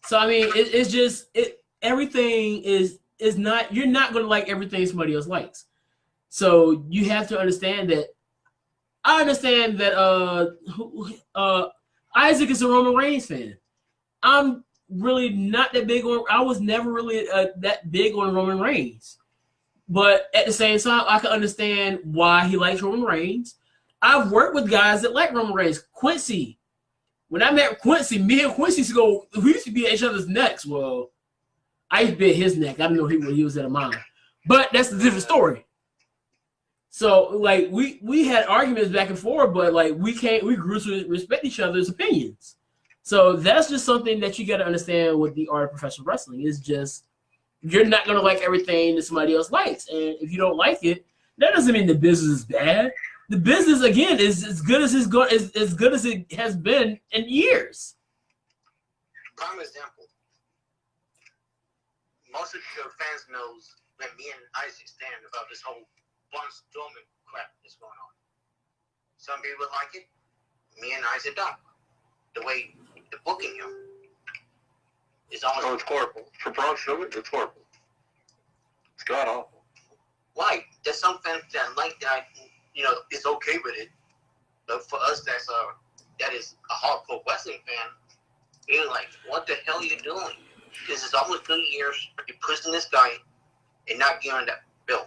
So I mean, it's just everything is not, you're not going to like everything somebody else likes. So you have to understand that. I understand that Isaac is a Roman Reigns fan. I'm really not that big on. I was never really that big on Roman Reigns, but at the same time, I can understand why he likes Roman Reigns. I've worked with guys that like Roman Reigns. Quincy. When I met Quincy, me and Quincy we used to be at each other's necks. Well, I used to be at his neck. I didn't know he was at mine. But that's a different story. So like we had arguments back and forth, but like we grew to respect each other's opinions. So that's just something that you got to understand with the art of professional wrestling. Is just you're not gonna like everything that somebody else likes, and if you don't like it, that doesn't mean the business is bad. The business again is as good as it has been in years. Prime example. Most of your fans knows when me and Isaac stand about this whole Braun Strowman crap that's going on. Some people like it. Me and Isaac don't. The way the booking him is almost. Oh, it's horrible. For Braun Strowman, it's horrible. It's god awful. Why? There's some fans that like that. It's okay with it. But for us, that is a hardcore wrestling fan. You're like, what the hell are you doing? Because it's almost 2 years you're pushing this guy and not giving that bill.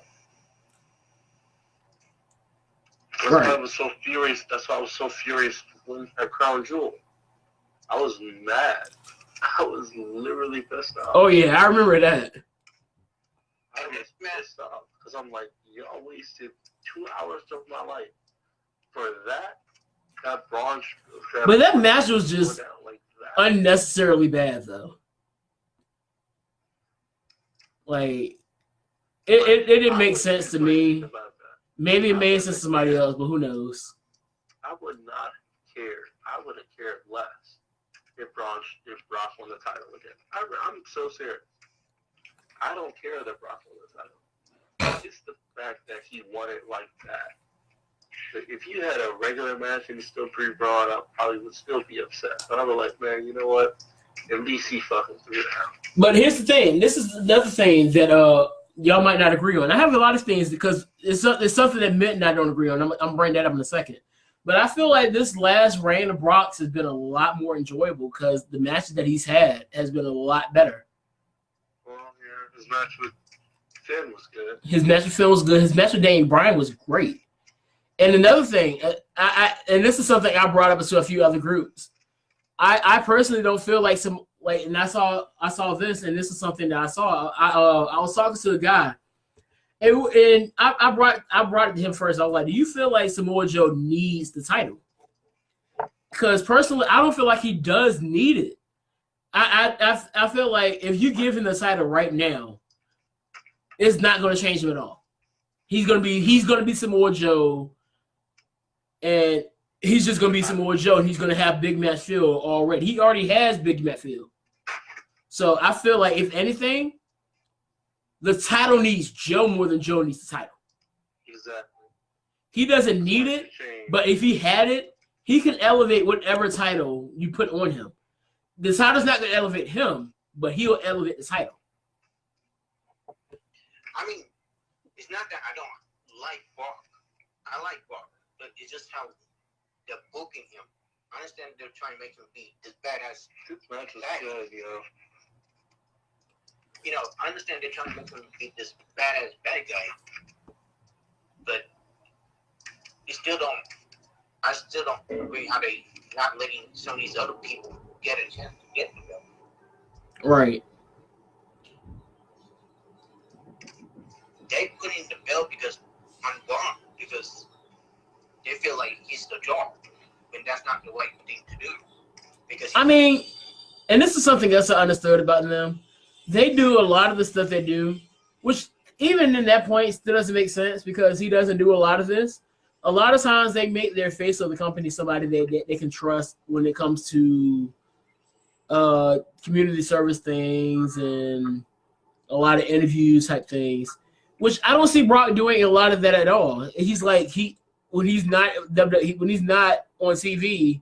That's why I was so furious. That's why I was so furious when at Crown Jewel. I was mad. I was literally pissed off. Oh yeah, I remember that. I was pissed off because I'm like, y'all wasted 2 hours of my life for that. That Braun. But that match was just unnecessarily bad, though. Like, it didn't make sense to me. Maybe it made sense to somebody else, but who knows? I would not care. I would have cared less if Brock won the title again. I'm so serious. I don't care that Brock won the title. It's the fact that he won it like that. If you had a regular match and he still pre-Braun, I probably would still be upset. But I was like, man, you know what? At least he fucking threw it out. But here's the thing. This is another thing that y'all might not agree on. I have a lot of things because it's something that Mitt and I don't agree on. I'm bringing that up in a second. But I feel like this last reign of Brock's has been a lot more enjoyable because the matches that he's had has been a lot better. Well, yeah, his match with Finn was good. His match with Finn was good. His match with Daniel Bryan was great. And another thing, and this is something I brought up to a few other groups. I personally don't feel like and I saw this, and this is something that I saw. I was talking to a guy, and I brought it to him first. I was like, "Do you feel like Samoa Joe needs the title?" Because personally, I don't feel like he does need it. I feel like if you give him the title right now, it's not going to change him at all. He's gonna be Samoa Joe, and he's just gonna be Samoa Joe, and he's gonna have Big Match Phil already. He already has Big Match Phil. So I feel like if anything, the title needs Joe more than Joe needs the title. Exactly. He doesn't need it, but if he had it, he can elevate whatever title you put on him. The title's not gonna elevate him, but he'll elevate the title. I mean, it's not that I don't like Brock. I like Brock, but it's just how they're booking him. I understand they're trying to make him be this badass. This match was Hey. good, you know. You know, I understand they're trying to make him be this badass bad guy, but you still don't. I still don't agree how they not letting some of these other people get a chance to get the belt. Right. They put in the belt because on Braun because they feel like he's the draw, and that's not the right thing to do. Because I mean, and this is something else I understood about them. They do a lot of the stuff they do, which even in that point still doesn't make sense because he doesn't do a lot of this. A lot of times they make their face of the company somebody they can trust when it comes to community service things and a lot of interviews type things, which I don't see Brock doing a lot of that at all. He's like when he's not on TV,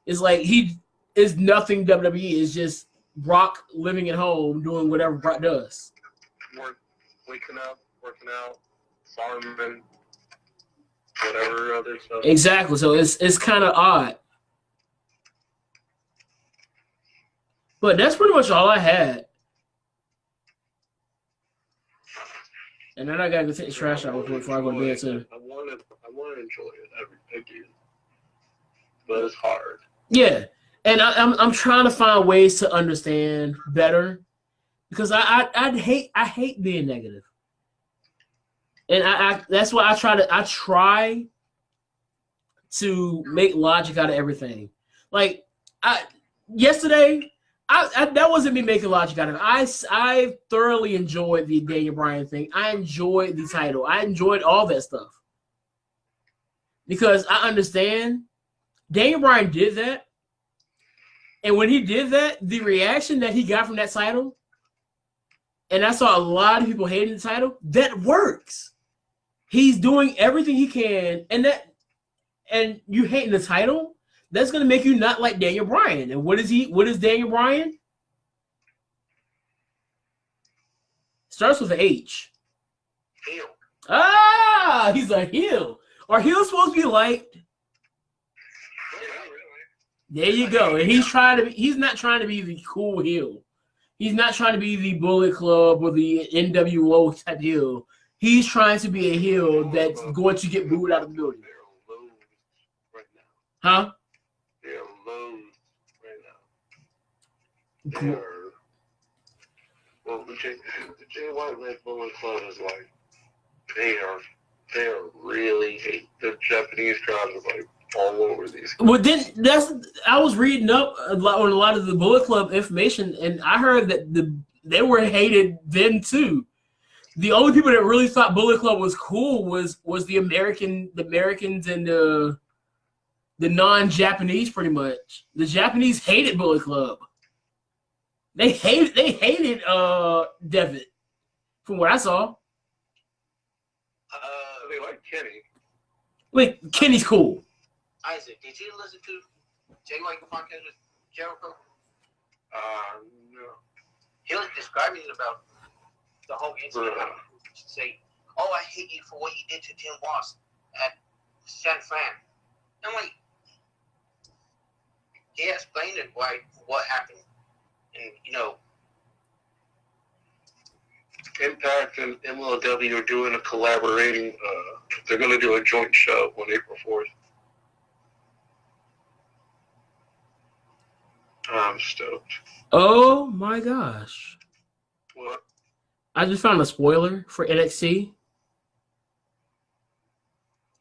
it's like he is nothing WWE. It's just Brock living at home doing whatever Brock does. Waking up, working out, farming, whatever other stuff. Exactly. So it's kind of odd. But that's pretty much all I had. And then I gotta go take the trash out before I go to bed too. I want to enjoy it. I do. But it's hard. Yeah. And I'm trying to find ways to understand better because I hate being negative. And I that's why I try to make logic out of everything. Like yesterday, that wasn't me making logic out of it. I thoroughly enjoyed the Daniel Bryan thing. I enjoyed the title. I enjoyed all that stuff. Because I understand Daniel Bryan did that. And when he did that, the reaction that he got from that title, and I saw a lot of people hating the title, that works. He's doing everything he can, and you hating the title, that's gonna make you not like Daniel Bryan. And what is he? What is Daniel Bryan? Starts with an H. Heel. Ah, he's a heel. Are heels supposed to be liked? There you go. And he's not trying to be the cool heel. He's not trying to be the Bullet Club or the NWO type heel. He's trying to be a heel that's going to get booed out of the building. They're low right now. Huh? They're low right now. They are. Well, the Jay White Red Bullet Club is like they are really hate the Japanese crowd is like all over these. Well, then I was reading up on a lot of the Bullet Club information, and I heard that they were hated then too. The only people that really thought Bullet Club was cool was the Americans and the non-Japanese pretty much. The Japanese hated Bullet Club. They hated Devitt, from what I saw. They like Kenny. Like Kenny's cool. Isaac, did you listen to Jay White podcast with Jericho? No. He was describing about the whole incident. Right. Say, "Oh, I hate you for what you did to Tim Ross at San Fran." I'm like, he explained it what happened, and Impact and MLW are doing a collaborating. They're going to do a joint show on April 4th. I'm stoked. Oh my gosh. What? I just found a spoiler for NXT.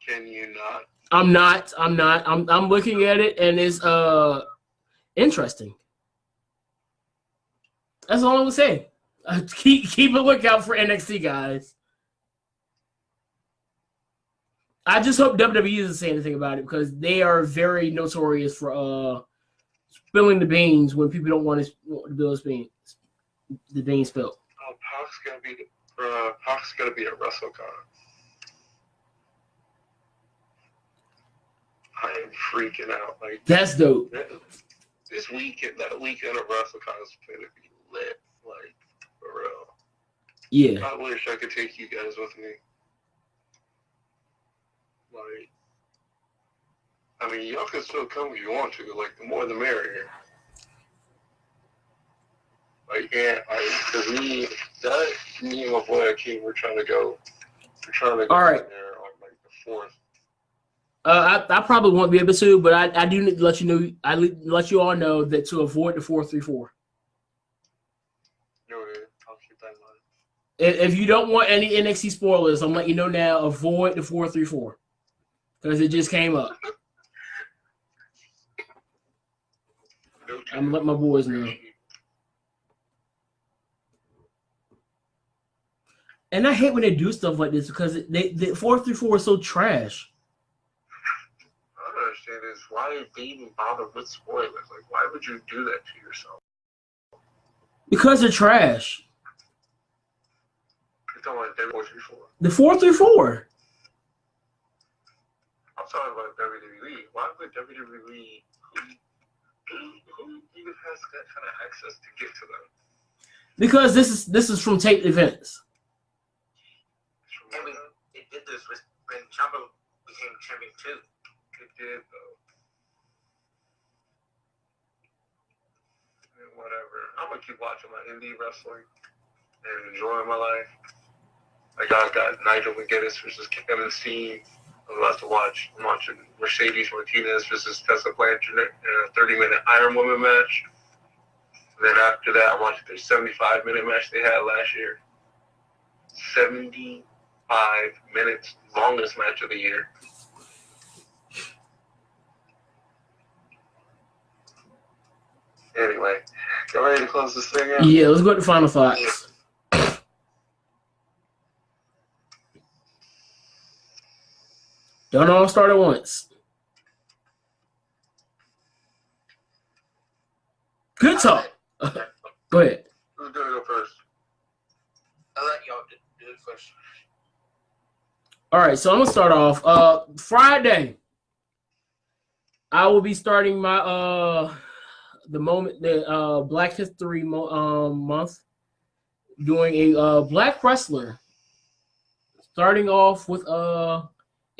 Can you not? I'm not. I'm looking at it and it's interesting. That's all I'm gonna say. Keep a lookout for NXT, guys. I just hope WWE doesn't say anything about it because they are very notorious for spilling the beans when people don't want the beans spilled. Oh, Pac's gonna be at WrestleCon. I am freaking out. Like That's dope. that weekend of WrestleCon is gonna be lit. Like for real. Yeah. I wish I could take you guys with me. Like I mean, y'all can still come if you want to. Like, the more the merrier. Like, yeah, because me and my boy Akeem, we're trying to go. We're trying to go All right. there on like the 4th. I probably won't be able to, but I do need to let you know. Let you all know that to avoid the 4-3-4. I'll keep that in mind. If you don't want any NXT spoilers, I'm letting you know now. Avoid the 4-3-4 because it just came up. I'm letting my boys know. And I hate when they do stuff like this because the 4-3-4 is so trash. I don't understand is why they even bother with spoilers. Like, why would you do that to yourself? Because they're trash. You're talking about WWE. The 4-3-4. I'm talking about WWE. Why would WWE, who even has that kind of access to get to them? Because this is from taped events. And it did this when Ciampa became champion too. It did, though. And whatever. I'm going to keep watching my indie wrestling and enjoying my life. I got Nigel McGuinness versus Kevin Steen. I'm about to watch. I'm watching Mercedes Martinez versus Tessa Blanchard in a 30-minute Iron Woman match. And then after that, I'm watching their 75-minute match they had last year. 75 minutes, longest match of the year. Anyway, y'all ready to close this thing out? Yeah, let's go to final thoughts. Don't all start at once. Good talk. Go ahead. Who's going to go first? I'll let y'all do it first. All right, so I'm gonna start off. Friday, I will be starting my the Black History Month, doing a Black wrestler. Starting off with a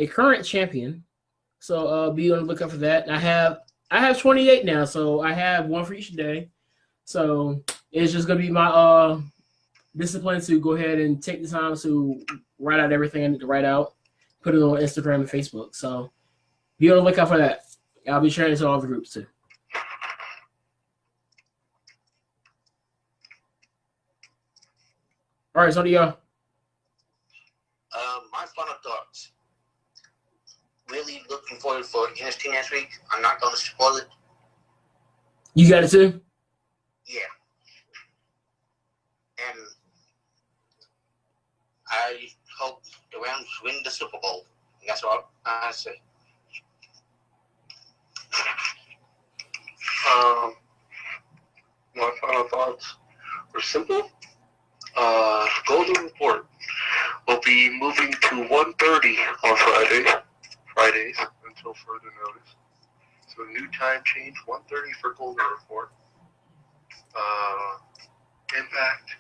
current champion, so be on the lookout for that. I have 28 now, so I have one for each day. So it's just gonna be my discipline to go ahead and take the time to write out everything I need to write out, put it on Instagram and Facebook. So be on the lookout for that. I'll be sharing it to all the groups too. All right, so do y'all. My final thoughts. Really looking forward for NXT next week. I'm not going to spoil it. You got it too? Yeah. And I hope the Rams win the Super Bowl. And that's all I say. My final thoughts were simple. Golden Report will be moving to 1:30 on Fridays until further notice. So new time change, 1:30 for Golden Report. Impact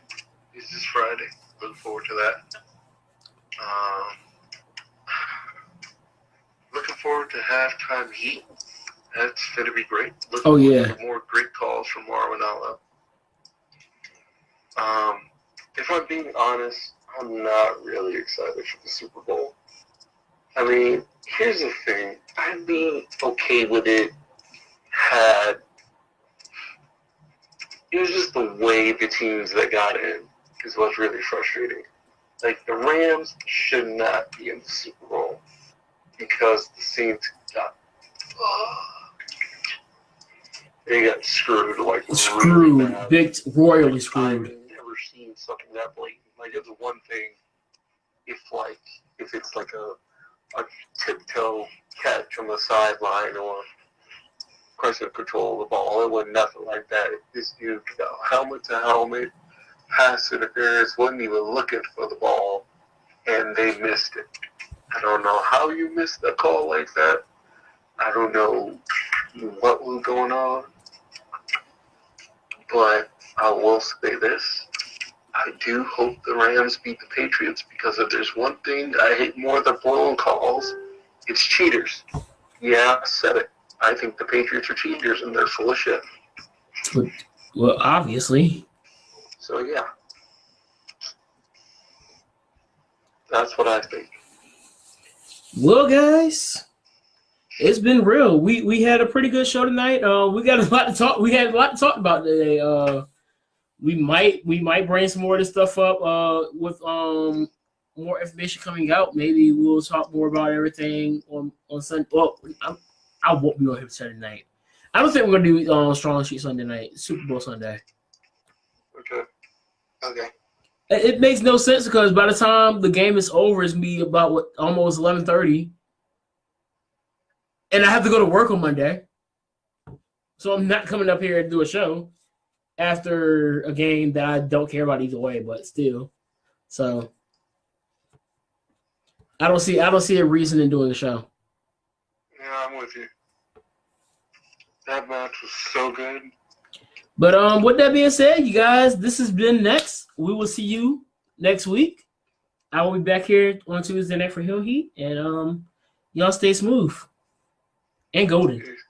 is this Friday. Look forward to that. Looking forward to halftime heat. That's going to be great. Looking forward to more great calls from Marvin Allah. If I'm being honest, I'm not really excited for the Super Bowl. I mean, here's the thing. I'd be okay with it had... It was just the way the teams that got in is what's really frustrating. Like, the Rams should not be in the Super Bowl because the Saints got they got screwed, like, really bad. Royally screwed. I've never seen something that blatant. Like, it's one thing if it's like a tiptoe catch on the sideline or pressure control of the ball. It wasn't nothing like that. This dude got helmet to helmet, pass interference, wasn't even looking for the ball, and they missed it. I don't know how you missed a call like that. I don't know what was going on. But I will say this. I do hope the Rams beat the Patriots because if there's one thing I hate more than blowing calls, it's cheaters. Yeah, I said it. I think the Patriots are cheaters and they're full of shit. Well, obviously. So yeah, that's what I think. Well, guys, it's been real. We had a pretty good show tonight. We got a lot to talk. We had a lot to talk about today. We might bring some more of this stuff up. With more information coming out. Maybe we'll talk more about everything on Sunday. Well, I won't be on here Saturday night. I don't think we're gonna do Strong Street Sunday night, Super Bowl Sunday. Okay. Okay. It makes no sense because by the time the game is over, it's gonna be about almost 11:30, and I have to go to work on Monday, so I'm not coming up here to do a show after a game that I don't care about either way. But still, so I don't see a reason in doing the show. Yeah, I'm with you. That match was so good. But with that being said, you guys, this has been Next. We will see you next week. I will be back here on Tuesday night for Hill Heat, and y'all stay smooth and golden. Peace.